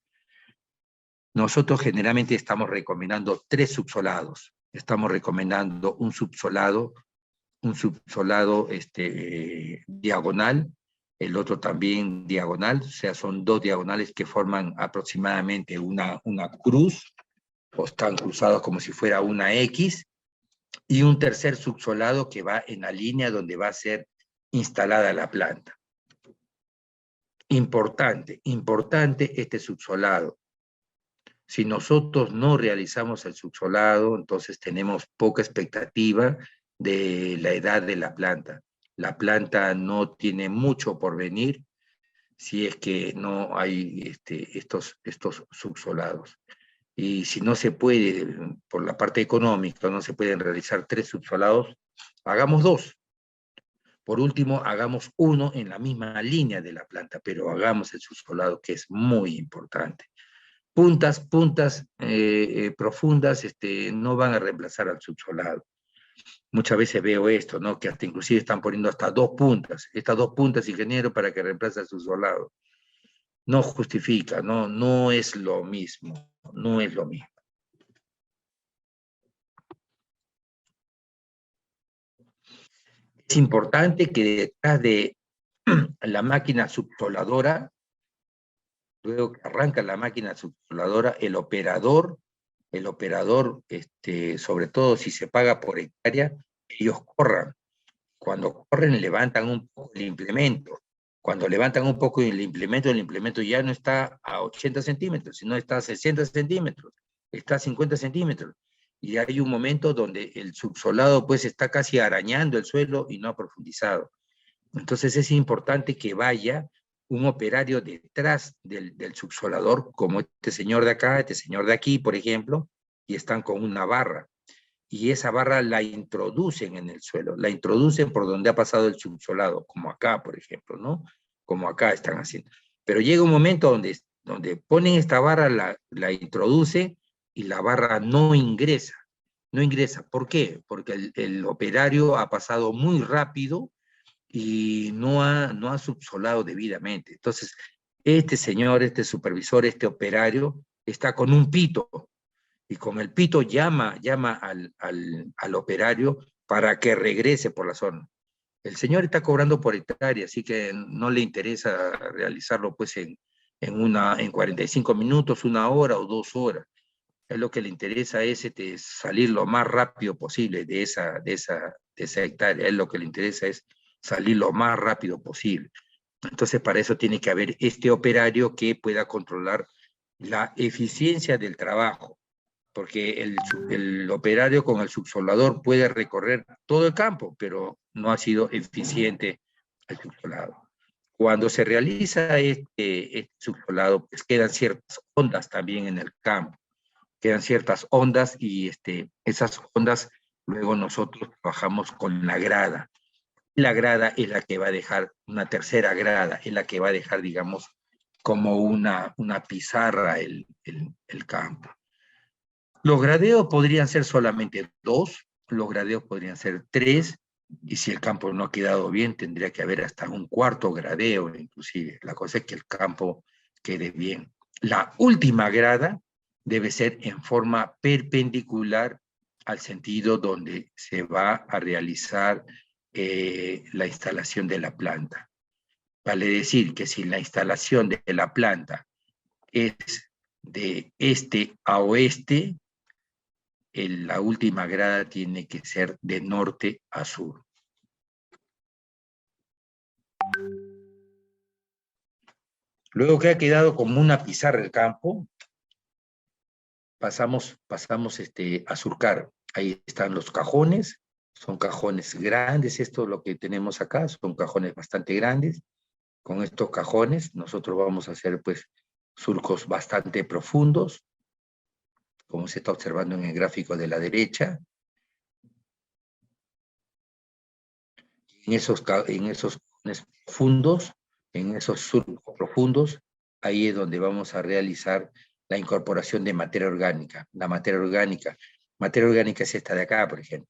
Nosotros generalmente estamos recomendando 3 subsolados. Estamos recomendando un subsolado diagonal, el otro también diagonal, o sea, son 2 diagonales que forman aproximadamente una cruz, o están cruzados como si fuera una X, y un tercer subsolado que va en la línea donde va a ser instalada la planta. Importante este subsolado. Si nosotros no realizamos el subsolado, entonces tenemos poca expectativa de la edad de la planta. La planta no tiene mucho por venir si es que no hay estos subsolados. Y si no se puede, por la parte económica, no se pueden realizar 3 subsolados, hagamos 2. Por último, hagamos 1 en la misma línea de la planta, pero hagamos el subsolado, que es muy importante. Puntas profundas no van a reemplazar al subsolado. Muchas veces veo esto, ¿no? Que hasta inclusive están poniendo hasta 2 puntas. Estas 2 puntas, ingeniero, para que reemplace al subsolado. No justifica, no es lo mismo, no es lo mismo. Es importante que detrás de la máquina subsoladora, luego que arranca la máquina subsoladora, el operador, sobre todo si se paga por hectárea, ellos corran. Cuando corren levantan un poco el implemento. Cuando levantan un poco el implemento ya no está a 80 centímetros, sino está a 60 centímetros, está a 50 centímetros. Y hay un momento donde el subsolado pues está casi arañando el suelo y no ha profundizado. Entonces es importante que vaya un operario detrás del subsolador, como este señor de acá, este señor de aquí, por ejemplo, y están con una barra. Y esa barra la introducen en el suelo, la introducen por donde ha pasado el subsolado, como acá, por ejemplo, ¿no? Como acá están haciendo. Pero llega un momento donde ponen esta barra, la introduce y la barra no ingresa. No ingresa. ¿Por qué? Porque el operario ha pasado muy rápido y no ha subsolado debidamente. Entonces, este señor, este supervisor, este operario, está con un pito, y con el pito llama al operario para que regrese por la zona. El señor está cobrando por hectárea, así que no le interesa realizarlo pues en 45 minutos, 1 hora o 2 horas. Es lo que le interesa es salir lo más rápido posible de esa hectárea. Es lo que le interesa es salir lo más rápido posible. Entonces, para eso tiene que haber este operario que pueda controlar la eficiencia del trabajo, porque el operario con el subsolador puede recorrer todo el campo, pero no ha sido eficiente el subsolado. Cuando se realiza este subsolado, pues quedan ciertas ondas también en el campo, quedan ciertas ondas y esas ondas luego nosotros trabajamos con la grada. La grada es la que va a dejar, una tercera grada, es la que va a dejar, digamos, como una pizarra el campo. Los gradeos podrían ser solamente 2, los gradeos podrían ser 3, y si el campo no ha quedado bien, tendría que haber hasta un cuarto gradeo, inclusive. La cosa es que el campo quede bien. La última grada debe ser en forma perpendicular al sentido donde se va a realizar la instalación de la planta. Vale decir que si la instalación de la planta es de este a oeste, la última grada tiene que ser de norte a sur. Luego que ha quedado como una pizarra el campo, pasamos a surcar. Ahí están los cajones, son cajones grandes, esto es lo que tenemos acá, son cajones bastante grandes. Con estos cajones nosotros vamos a hacer pues surcos bastante profundos, como se está observando en el gráfico de la derecha. En esos fundos, en esos surcos profundos, ahí es donde vamos a realizar la incorporación de materia orgánica. La materia orgánica es esta de acá, por ejemplo.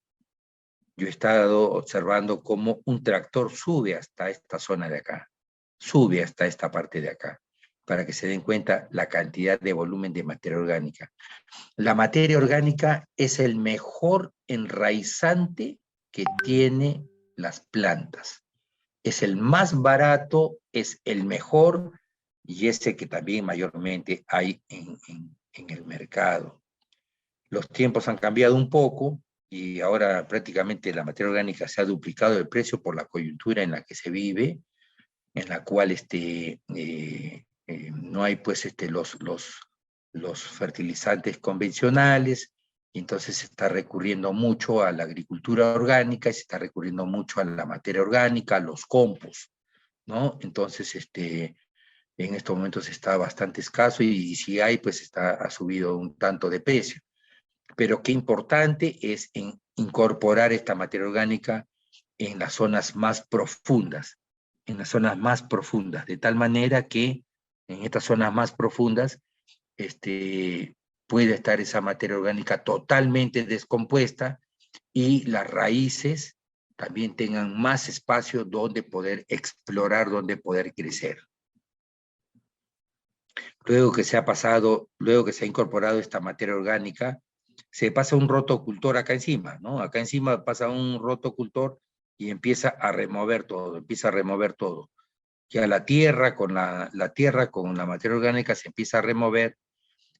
Yo he estado observando cómo un tractor sube hasta esta zona de acá, sube hasta esta parte de acá, para que se den cuenta la cantidad de volumen de materia orgánica. La materia orgánica es el mejor enraizante que tiene las plantas. Es el más barato, es el mejor y ese que también mayormente hay en el mercado. Los tiempos han cambiado un poco y ahora prácticamente la materia orgánica se ha duplicado el precio por la coyuntura en la que se vive, en la cual no hay pues los fertilizantes convencionales, y entonces se está recurriendo mucho a la agricultura orgánica, y se está recurriendo mucho a la materia orgánica, a los compost, ¿no? Entonces, en estos momentos está bastante escaso, y si hay, pues ha subido un tanto de precio. Pero qué importante es incorporar esta materia orgánica en las zonas más profundas, de tal manera que en estas zonas más profundas puede estar esa materia orgánica totalmente descompuesta y las raíces también tengan más espacio donde poder explorar, donde poder crecer. Luego que se ha incorporado esta materia orgánica, se pasa un rotocultor acá encima, ¿no? Acá encima pasa un rotocultor y empieza a remover todo. Ya la tierra con la materia orgánica se empieza a remover,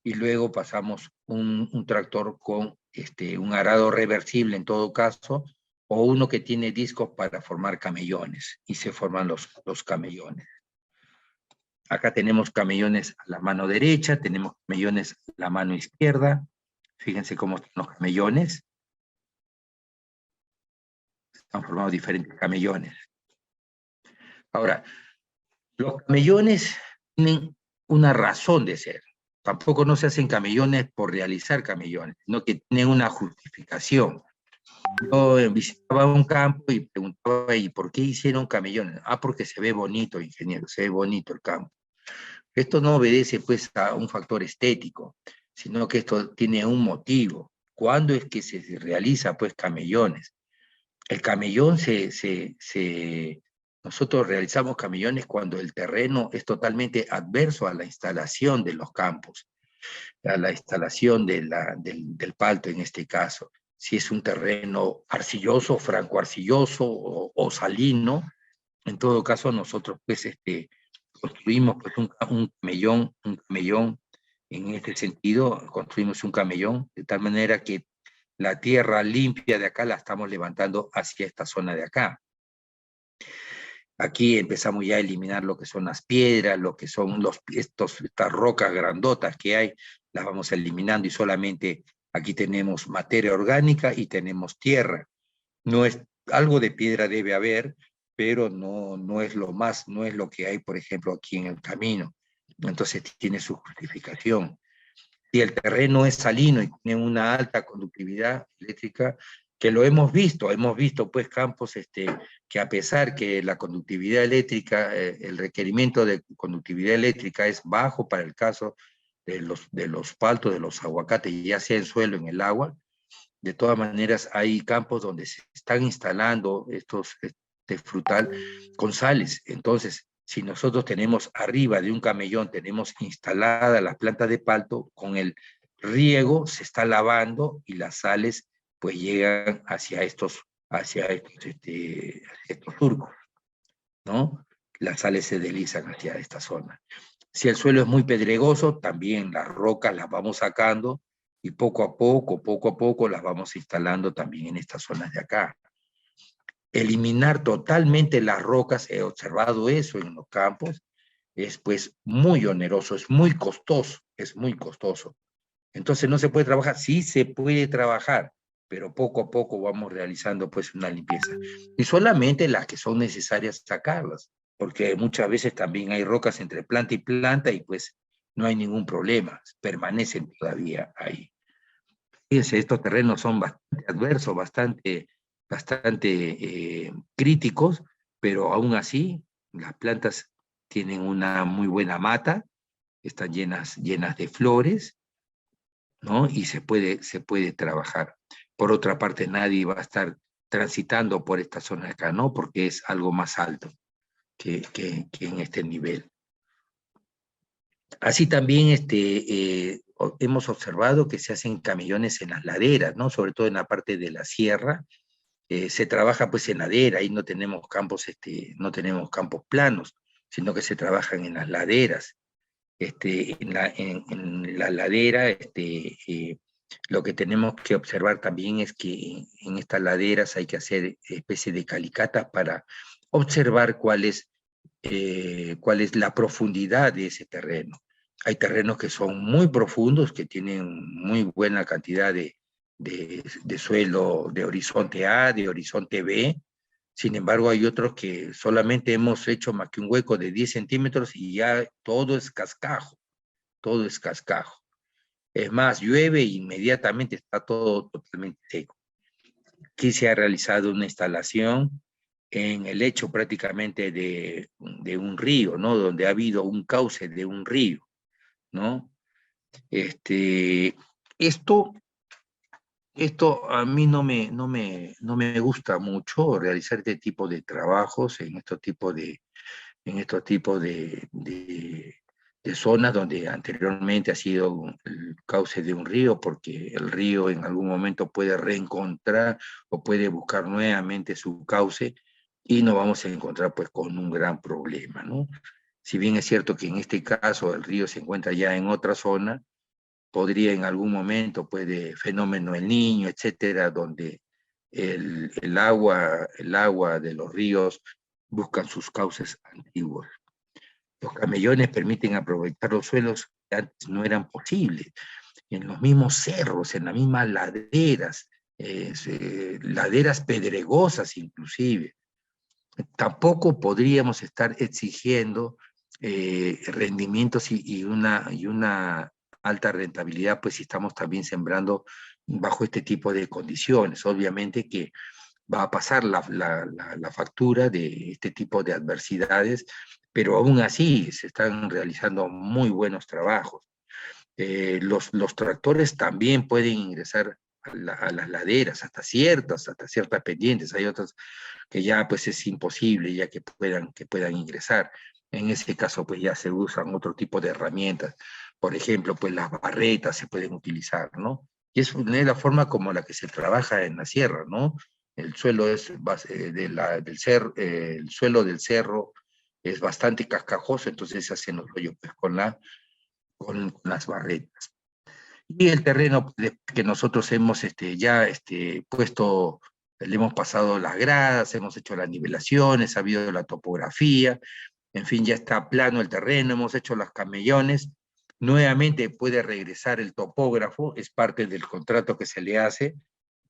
y luego pasamos un tractor con un arado reversible en todo caso, o uno que tiene discos para formar camellones, y se forman los camellones. Acá tenemos camellones a la mano derecha, tenemos camellones a la mano izquierda. Fíjense cómo están los camellones. Están formados diferentes camellones. Ahora, los camellones tienen una razón de ser. Tampoco no se hacen camellones por realizar camellones, sino que tienen una justificación. Yo visitaba un campo y preguntaba, ¿y por qué hicieron camellones? Ah, porque se ve bonito, ingeniero, se ve bonito el campo. Esto no obedece pues a un factor estético, sino que esto tiene un motivo. ¿Cuándo es que se realiza pues camellones? El camellón nosotros realizamos camellones cuando el terreno es totalmente adverso a la instalación de los campos, a la instalación del palto en este caso. Si es un terreno arcilloso, franco-arcilloso o salino, en todo caso nosotros pues construimos pues un camellón en este sentido, construimos un camellón de tal manera que la tierra limpia de acá la estamos levantando hacia esta zona de acá. Aquí empezamos ya a eliminar lo que son las piedras, lo que son estas rocas grandotas que hay, las vamos eliminando y solamente aquí tenemos materia orgánica y tenemos tierra. No es, algo de piedra debe haber, pero no es no es lo que hay, por ejemplo, aquí en el camino. Entonces tiene su justificación. Si el terreno es salino y tiene una alta conductividad eléctrica, que lo hemos visto pues campos que a pesar que la conductividad eléctrica, el requerimiento de conductividad eléctrica es bajo para el caso de los paltos, de los aguacates, ya sea en suelo, en el agua, de todas maneras hay campos donde se están instalando este frutal con sales. Entonces, si nosotros tenemos arriba de un camellón, tenemos instalada las plantas de palto, con el riego se está lavando y las sales pues llegan hacia estos surcos, ¿no? Las sales se deslizan hacia esta zona. Si el suelo es muy pedregoso, también las rocas las vamos sacando y poco a poco las vamos instalando también en estas zonas de acá. Eliminar totalmente las rocas, he observado eso en los campos, es pues muy oneroso, es muy costoso, es muy costoso. Entonces no se puede trabajar, sí se puede trabajar, pero poco a poco vamos realizando pues una limpieza. Y solamente las que son necesarias sacarlas, porque muchas veces también hay rocas entre planta y pues no hay ningún problema, permanecen todavía ahí. Fíjense, estos terrenos son bastante adversos, bastante críticos, pero aún así las plantas tienen una muy buena mata, están llenas de flores, ¿no? Y se puede trabajar. Por otra parte, nadie va a estar transitando por esta zona de acá, ¿no? Porque es algo más alto que en este nivel. Así también hemos observado que se hacen camellones en las laderas, ¿no? Sobre todo en la parte de la sierra. Se trabaja pues en ladera, ahí no tenemos no tenemos campos planos, sino que se trabajan en las laderas. En la ladera, lo que tenemos que observar también es que en estas laderas hay que hacer especie de calicatas para observar cuál es la profundidad de ese terreno. Hay terrenos que son muy profundos, que tienen muy buena cantidad de suelo de horizonte A, de horizonte B. Sin embargo, hay otros que solamente hemos hecho más que un hueco de 10 centímetros y ya todo es cascajo, todo es cascajo. Es más, llueve e inmediatamente está todo totalmente seco. Aquí se ha realizado una instalación en el lecho prácticamente de un río, ¿no? Donde ha habido un cauce de un río, ¿no? Esto a mí no me gusta mucho realizar este tipo de trabajos en estos tipos de zonas donde anteriormente ha sido el cauce de un río, porque el río en algún momento puede reencontrar o puede buscar nuevamente su cauce y nos vamos a encontrar pues con un gran problema, ¿no? Si bien es cierto que en este caso el río se encuentra ya en otra zona, podría en algún momento, pues, de fenómeno El Niño, etcétera, donde el agua de los ríos buscan sus cauces antiguos. Los camellones permiten aprovechar los suelos que antes no eran posibles. En los mismos cerros, en las mismas laderas, laderas pedregosas inclusive. Tampoco podríamos estar exigiendo rendimientos y una alta rentabilidad, pues si estamos también sembrando bajo este tipo de condiciones. Obviamente que va a pasar la factura de este tipo de adversidades, pero aún así se están realizando muy buenos trabajos. Los tractores también pueden ingresar a las laderas, hasta ciertas pendientes. Hay otras que ya pues es imposible ya que puedan ingresar. En ese caso pues ya se usan otro tipo de herramientas. Por ejemplo, pues las barretas se pueden utilizar, ¿no? Y es la forma como la que se trabaja en la sierra, ¿no? El suelo es el suelo del cerro es bastante cascajoso, entonces se hacen los rollos pues, con las barretas. Y el terreno que nosotros hemos ya puesto, le hemos pasado las gradas, hemos hecho las nivelaciones, ha habido la topografía, en fin, ya está plano el terreno, hemos hecho los camellones. Nuevamente puede regresar el topógrafo, es parte del contrato que se le hace,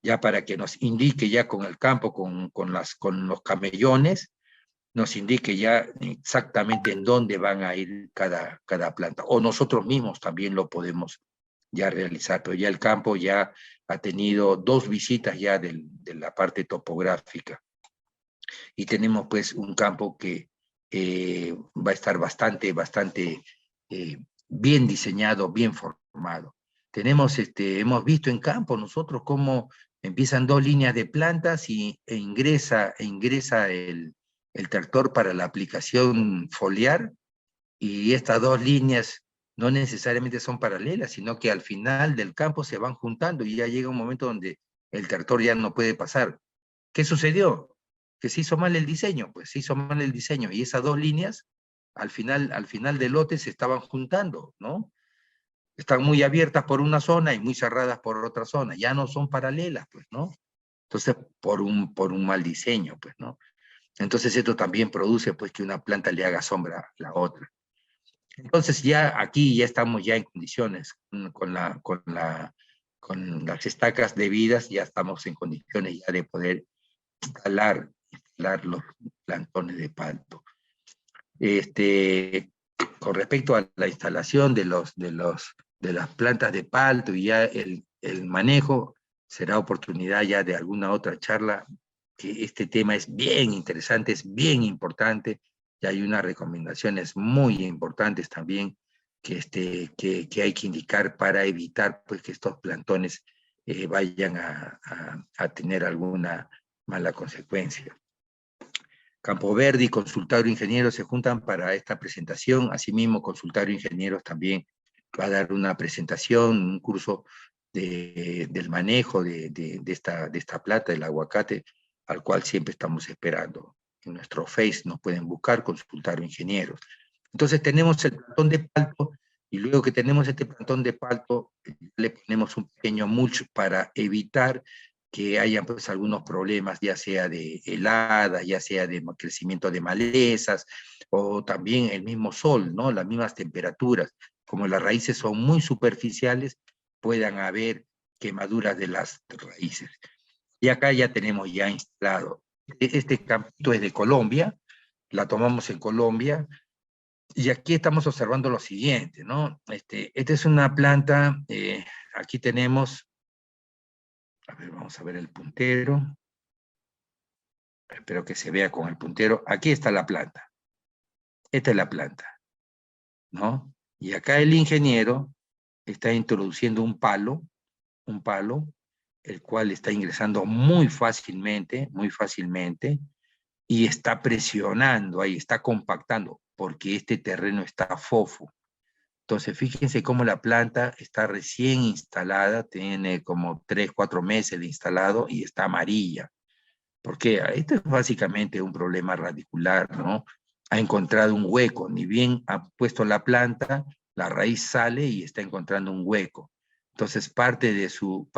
ya para que nos indique ya con el campo, con los camellones, nos indique ya exactamente en dónde van a ir cada planta. O nosotros mismos también lo podemos ya realizar, pero ya el campo ya ha tenido 2 visitas ya de la parte topográfica. Y tenemos pues un campo que va a estar bastante bien diseñado, bien formado. Hemos visto en campo nosotros cómo empiezan 2 líneas de plantas e ingresa el tractor para la aplicación foliar, y estas 2 líneas no necesariamente son paralelas, sino que al final del campo se van juntando y ya llega un momento donde el tractor ya no puede pasar. ¿Qué sucedió? Que se hizo mal el diseño, pues se hizo mal el diseño, y esas 2 líneas al final del lote se estaban juntando, ¿no? Están muy abiertas por una zona y muy cerradas por otra zona, ya no son paralelas, pues, ¿no? Entonces, por un mal diseño, pues, ¿no? Entonces esto también produce, pues, que una planta le haga sombra a la otra. Entonces ya aquí ya estamos ya en condiciones, con las estacas debidas, ya estamos en condiciones ya de poder instalar los plantones de palto. Con respecto a la instalación de las plantas de palto y ya el manejo, será oportunidad ya de alguna otra charla, que este tema es bien interesante, es bien importante, y hay unas recomendaciones muy importantes también que hay que indicar para evitar pues, que estos plantones vayan a tener alguna mala consecuencia. Campo Verde y Consultorio Ingenieros se juntan para esta presentación. Asimismo, Consultorio Ingenieros también va a dar una presentación, un curso del manejo de esta planta, del aguacate, al cual siempre estamos esperando. En nuestro Face nos pueden buscar, Consultorio Ingenieros. Entonces tenemos el plantón de palto, y luego que tenemos este plantón de palto, le ponemos un pequeño mulch para evitar que hayan pues algunos problemas, ya sea de helada, ya sea de crecimiento de malezas, o también el mismo sol, ¿no? Las mismas temperaturas. Como las raíces son muy superficiales, puedan haber quemaduras de las raíces. Y acá ya tenemos ya instalado. Este campito es de Colombia, la tomamos en Colombia, y aquí estamos observando lo siguiente, ¿no? Esta es una planta, aquí tenemos. A ver, vamos a ver el puntero. Espero que se vea con el puntero. Aquí está la planta. Esta es la planta, ¿no? Y acá el ingeniero está introduciendo un palo, el cual está ingresando muy fácilmente, y está presionando ahí, está compactando, porque este terreno está fofo. Entonces, fíjense cómo la planta está recién instalada, tiene como 3, 4 meses de instalado y está amarilla. Porque esto es básicamente un problema radicular, ¿no? Ha encontrado un hueco, ni bien ha puesto la planta, la raíz sale y está encontrando un hueco. Entonces, parte de su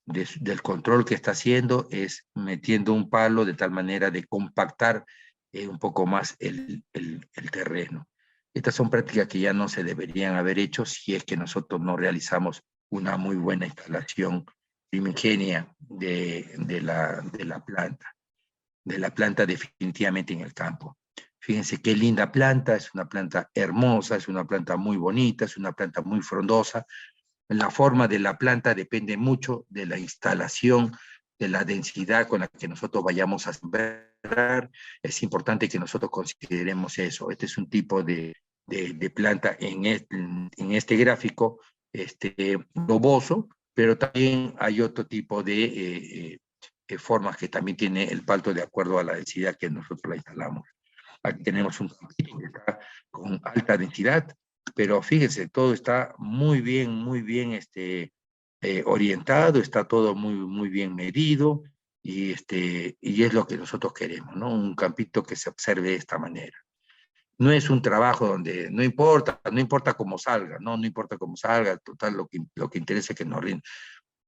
del control que está haciendo es metiendo un palo de tal manera de compactar un poco más el terreno. Estas son prácticas que ya no se deberían haber hecho si es que nosotros no realizamos una muy buena instalación primigenia de la planta definitivamente en el campo. Fíjense qué linda planta, es una planta hermosa, es una planta muy bonita, es una planta muy frondosa. La forma de la planta depende mucho de la instalación, de la densidad con la que nosotros vayamos a sembrar. Es importante que nosotros consideremos eso. Este es un tipo de planta en este gráfico, globoso, pero también hay otro tipo de formas que también tiene el palto de acuerdo a la densidad que nosotros la instalamos. Aquí tenemos un campito que está con alta densidad, pero fíjense, todo está muy bien orientado, está todo muy bien medido, y es lo que nosotros queremos, ¿no? Un campito que se observe de esta manera. No es un trabajo donde no importa cómo salga, no importa cómo salga, total, lo que interesa es que nos rinda.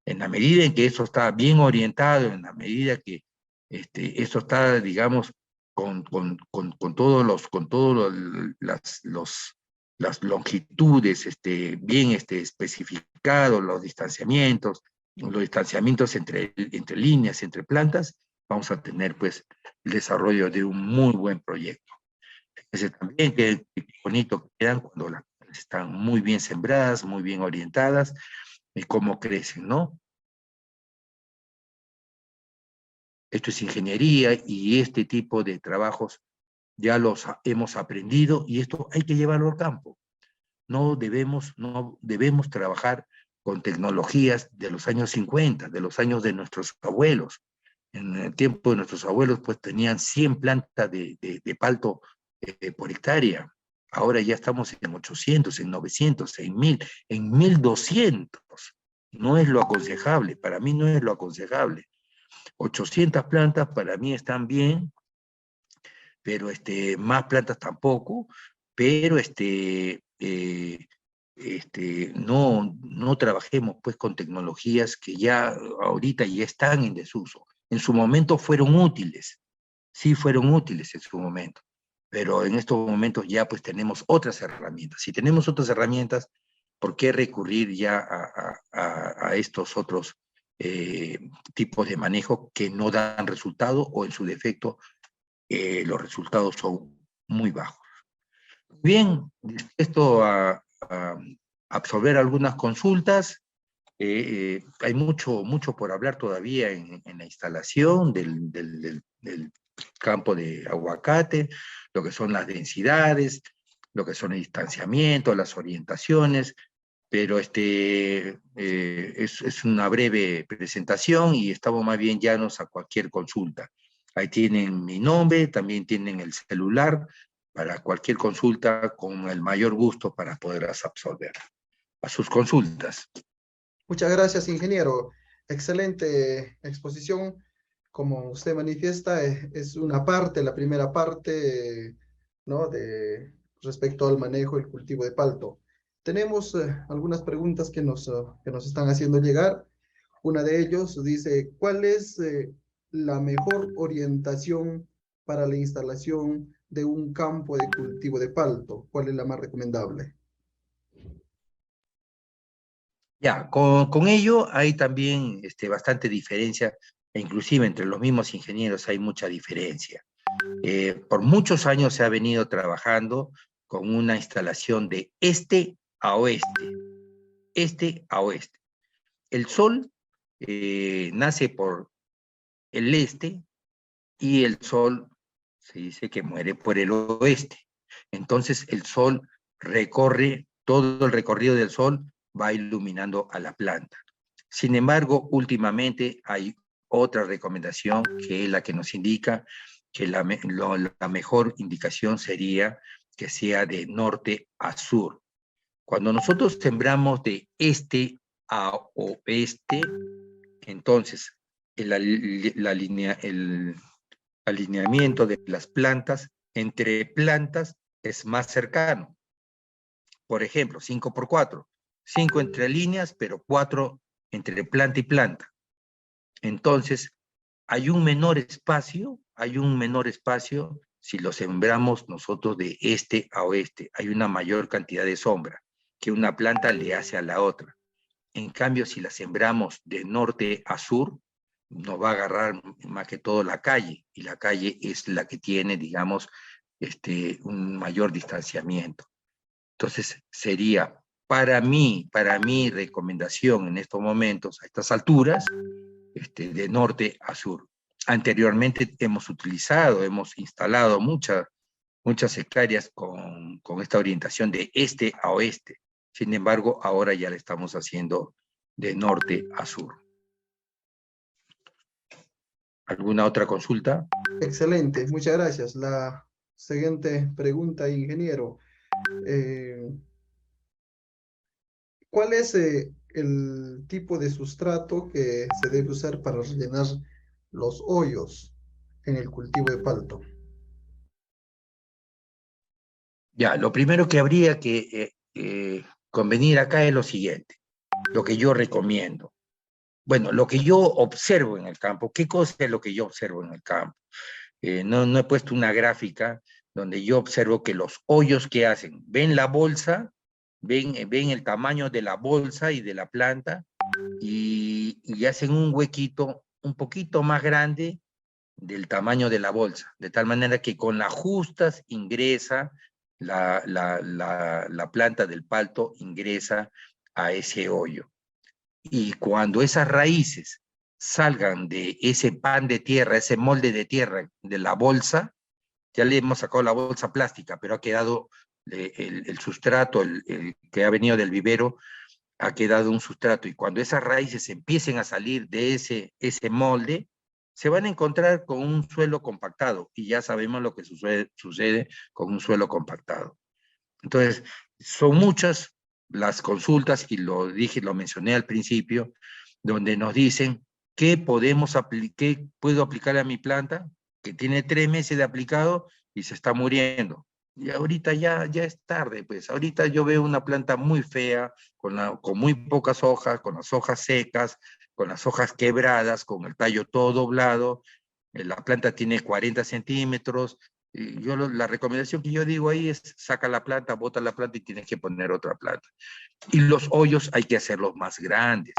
En la medida en que eso está bien orientado, en la medida que eso está, digamos, con todos las longitudes bien especificados, los distanciamientos entre líneas, entre plantas, vamos a tener pues el desarrollo de un muy buen proyecto. Fíjense también qué bonito quedan cuando las plantas están muy bien sembradas, muy bien orientadas, y cómo crecen, ¿no? Esto es ingeniería y este tipo de trabajos ya los hemos aprendido y esto hay que llevarlo al campo. No debemos trabajar con tecnologías de los años 50, de los años de nuestros abuelos. En el tiempo de nuestros abuelos, pues tenían 100 plantas de palto por hectárea. Ahora ya estamos en 800, en 900, en 1000, en 1200. No es lo aconsejable, para mí no es lo aconsejable. 800 plantas para mí están bien, pero más plantas tampoco, pero no trabajemos pues con tecnologías que ya ahorita ya están en desuso. En su momento fueron útiles, sí fueron útiles en su momento, pero en estos momentos ya pues tenemos otras herramientas. Si tenemos otras herramientas, ¿por qué recurrir ya a estos otros tipos de manejo que no dan resultado o en su defecto los resultados son muy bajos? Bien, dispuesto a absorber algunas consultas. Hay mucho por hablar todavía en la instalación del campo de aguacate, lo que son las densidades, lo que son el distanciamiento, las orientaciones, pero es una breve presentación y estamos más bien llanos a cualquier consulta. Ahí tienen mi nombre, también tienen el celular para cualquier consulta con el mayor gusto para poderlas absolver. A sus consultas. Muchas gracias, ingeniero. Excelente exposición. Como usted manifiesta, es una parte, la primera parte, ¿no? Respecto al manejo y el cultivo de palto. Tenemos algunas preguntas que nos están haciendo llegar. Una de ellos dice, ¿cuál es la mejor orientación para la instalación de un campo de cultivo de palto? ¿Cuál es la más recomendable? Ya, con ello hay también bastante diferencia, e inclusive entre los mismos ingenieros hay mucha diferencia. Por muchos años se ha venido trabajando con una instalación de este a oeste, este a oeste. El sol nace por el este y el sol se dice que muere por el oeste. Entonces el sol recorre, todo el recorrido del sol va iluminando a la planta. Sin embargo, últimamente hay otra recomendación que es la que nos indica que la mejor indicación sería que sea de norte a sur. Cuando nosotros sembramos de este a oeste, entonces el alineamiento de las plantas entre plantas es más cercano. Por ejemplo, 5 por 4. 5 entre líneas, pero 4 entre planta y planta. Entonces, hay un menor espacio si lo sembramos nosotros de este a oeste. Hay una mayor cantidad de sombra que una planta le hace a la otra. En cambio, si la sembramos de norte a sur, nos va a agarrar más que todo la calle, y la calle es la que tiene, digamos, un mayor distanciamiento. Entonces, sería para mi recomendación en estos momentos, a estas alturas, de norte a sur. Anteriormente hemos instalado muchas hectáreas con esta orientación de este a oeste. Sin embargo, ahora ya la estamos haciendo de norte a sur. ¿Alguna otra consulta? Excelente, muchas gracias. La siguiente pregunta, ingeniero. ¿Cuál es el tipo de sustrato que se debe usar para rellenar los hoyos en el cultivo de palto? Ya, lo primero que habría que convenir acá es lo siguiente, lo que yo recomiendo. Bueno, lo que yo observo en el campo. ¿Qué cosa es lo que yo observo en el campo? No he puesto una gráfica donde yo observo que los hoyos que hacen, ven la bolsa, ven el tamaño de la bolsa y de la planta, y hacen un huequito un poquito más grande del tamaño de la bolsa, de tal manera que con las justas ingresa la planta del palto, ingresa a ese hoyo. Y cuando esas raíces salgan de ese pan de tierra, ese molde de tierra de la bolsa, ya le hemos sacado la bolsa plástica, pero ha quedado el sustrato, el que ha venido del vivero, ha quedado un sustrato. Y cuando esas raíces empiecen a salir de ese molde, se van a encontrar con un suelo compactado, y ya sabemos lo que sucede con un suelo compactado. Entonces, son muchas las consultas, y lo mencioné al principio, donde nos dicen qué puedo aplicar a mi planta, que tiene 3 meses de aplicado y se está muriendo. Y ahorita ya es tarde, pues. Ahorita yo veo una planta muy fea, con muy pocas hojas, con las hojas secas, con las hojas quebradas, con el tallo todo doblado. La planta tiene 40 centímetros. La recomendación que yo digo ahí es: saca la planta, bota la planta y tienes que poner otra planta. Y los hoyos hay que hacerlos más grandes.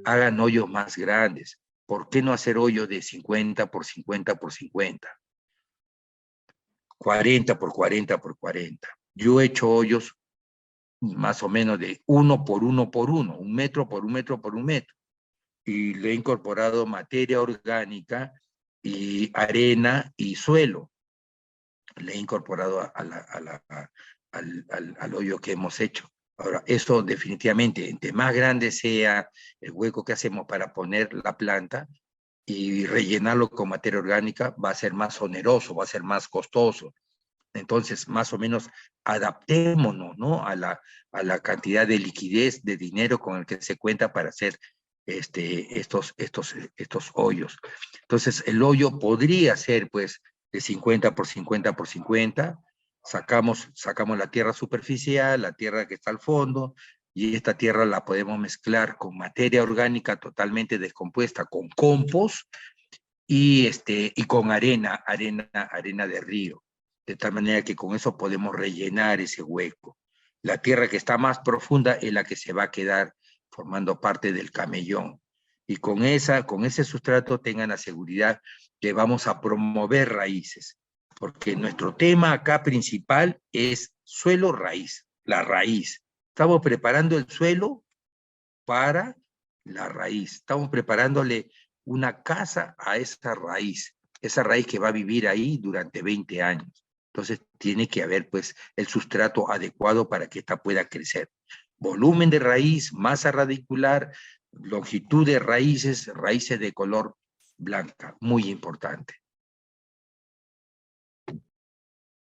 Hagan hoyos más grandes. ¿Por qué no hacer hoyos de 50 por 50 por 50? 40 por 40 por 40. Yo he hecho hoyos más o menos de 1 por 1 por 1, 1 metro por 1 metro por 1 metro. Y le he incorporado materia orgánica y arena y suelo. Le he incorporado al hoyo que hemos hecho. Ahora, eso definitivamente, entre más grande sea el hueco que hacemos para poner la planta y rellenarlo con materia orgánica, va a ser más oneroso, va a ser más costoso. Entonces, más o menos, adaptémonos, ¿no?, a la cantidad de liquidez, de dinero con el que se cuenta para hacer estos hoyos. Entonces, el hoyo podría ser, pues, de 50 por 50 por 50. Sacamos la tierra superficial, la tierra que está al fondo, y esta tierra la podemos mezclar con materia orgánica totalmente descompuesta, con compost y con arena de río, de tal manera que con eso podemos rellenar ese hueco. La tierra que está más profunda es la que se va a quedar formando parte del camellón. Y con ese sustrato tengan la seguridad que vamos a promover raíces, porque nuestro tema acá principal es suelo-raíz, la raíz. Estamos preparando el suelo para la raíz. Estamos preparándole una casa a esa raíz que va a vivir ahí durante 20 años. Entonces tiene que haber, pues, el sustrato adecuado para que ésta pueda crecer. Volumen de raíz, masa radicular, longitud de raíces de color blanca, muy importante.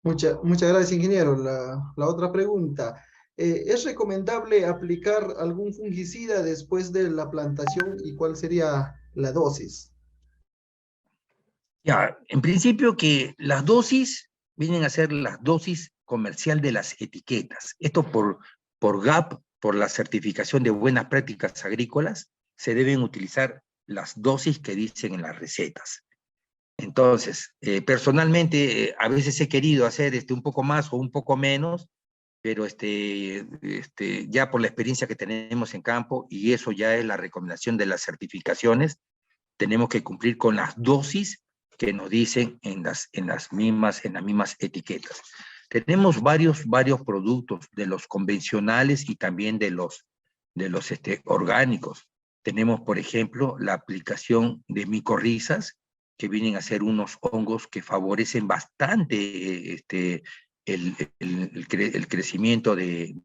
Muchas gracias, ingeniero. La otra pregunta. ¿Es recomendable aplicar algún fungicida después de la plantación y cuál sería la dosis? Ya, en principio que las dosis vienen a ser las dosis comercial de las etiquetas. Esto por GAP, por la certificación de buenas prácticas agrícolas, se deben utilizar las dosis que dicen en las recetas. Entonces, personalmente, a veces he querido hacer un poco más o un poco menos, pero ya por la experiencia que tenemos en campo, y eso ya es la recomendación de las certificaciones, tenemos que cumplir con las dosis que nos dicen en las mismas etiquetas. Tenemos varios productos de los convencionales y también de los orgánicos. Tenemos, por ejemplo, la aplicación de micorrizas, que vienen a ser unos hongos que favorecen bastante el crecimiento de...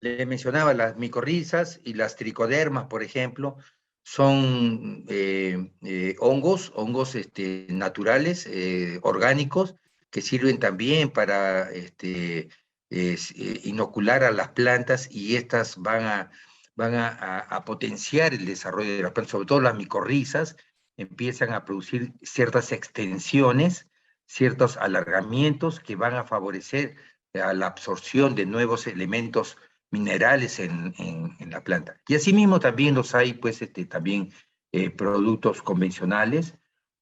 Le mencionaba las micorrizas y las tricodermas, por ejemplo, son hongos naturales, orgánicos, que sirven también para inocular a las plantas, y estas van a potenciar el desarrollo de las plantas, sobre todo las micorrizas, empiezan a producir ciertas extensiones, ciertos alargamientos que van a favorecer a la absorción de nuevos elementos minerales en la planta. Y asimismo también los hay, pues, también productos convencionales,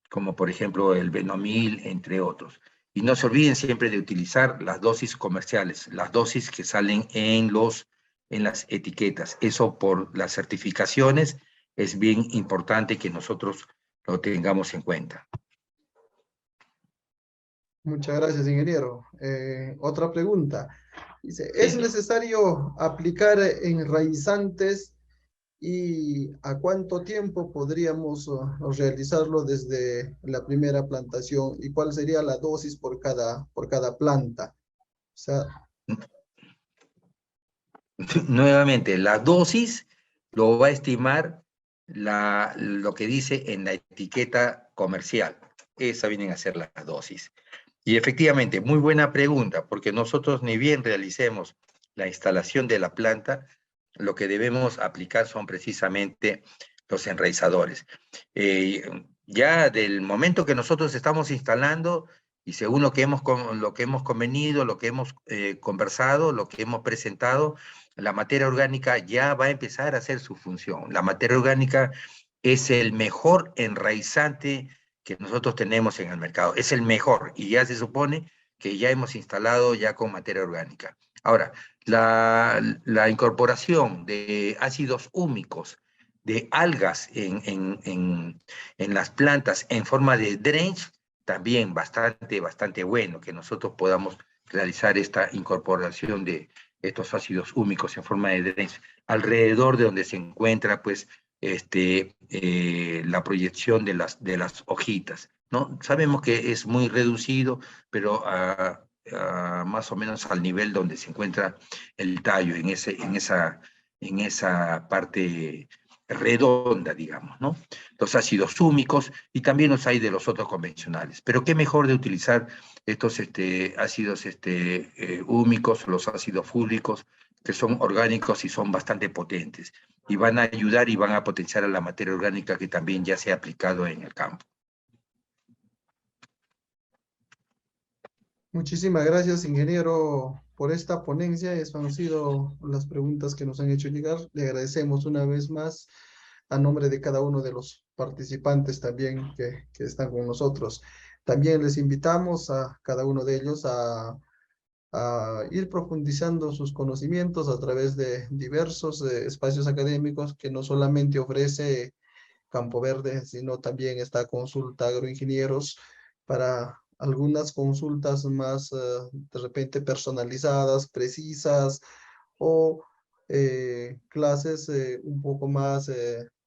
como por ejemplo el Benomil, entre otros. Y no se olviden siempre de utilizar las dosis comerciales, las dosis que salen en las etiquetas. Eso, por las certificaciones, es bien importante que nosotros lo tengamos en cuenta. Muchas gracias, ingeniero. Otra pregunta. Dice, Sí. ¿es necesario aplicar enraizantes y a cuánto tiempo podríamos realizarlo desde la primera plantación y cuál sería la dosis por cada planta? O sea, Nuevamente, la dosis lo va a estimar lo que dice en la etiqueta comercial. Esa vienen a ser las dosis. Y efectivamente, muy buena pregunta, porque nosotros, ni bien realicemos la instalación de la planta, lo que debemos aplicar son precisamente los enraizadores. Ya del momento que nosotros estamos instalando, y según lo que hemos convenido, lo que hemos conversado, lo que hemos presentado, la materia orgánica ya va a empezar a hacer su función. La materia orgánica es el mejor enraizante que nosotros tenemos en el mercado. Es el mejor, y ya se supone que ya hemos instalado ya con materia orgánica. Ahora, la incorporación de ácidos húmicos, de algas en las plantas en forma de drench, también bastante bueno que nosotros podamos realizar esta incorporación de estos ácidos húmicos en forma de drench alrededor de donde se encuentra, pues, la proyección de las hojitas, ¿no? Sabemos que es muy reducido, pero más o menos al nivel donde se encuentra el tallo, en esa parte redonda, digamos, ¿no? Los ácidos húmicos, y también los hay de los otros convencionales. Pero qué mejor de utilizar estos ácidos húmicos, los ácidos fúlicos, que son orgánicos y son bastante potentes, y van a ayudar y van a potenciar a la materia orgánica que también ya se ha aplicado en el campo. muchísimas gracias, ingeniero, por esta ponencia. Esas han sido las preguntas que nos han hecho llegar. Le agradecemos una vez más a nombre de cada uno de los participantes también que están con nosotros. También les invitamos a cada uno de ellos a ir profundizando sus conocimientos a través de diversos espacios académicos que no solamente ofrece Campo Verde, sino también esta consulta agroingenieros para algunas consultas más de repente personalizadas, precisas o clases un poco más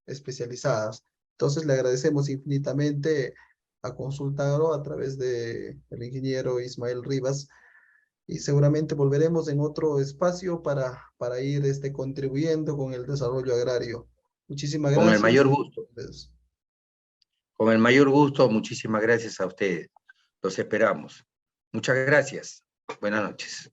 especializadas. Entonces le agradecemos infinitamente a Consulta Agro a través de el ingeniero Ismael Rivas y seguramente volveremos en otro espacio para ir contribuyendo con el desarrollo agrario. Muchísimas Con el gracias. mayor gusto. Pues, Con el mayor gusto, muchísimas gracias a ustedes. Los esperamos. Muchas gracias. Buenas noches.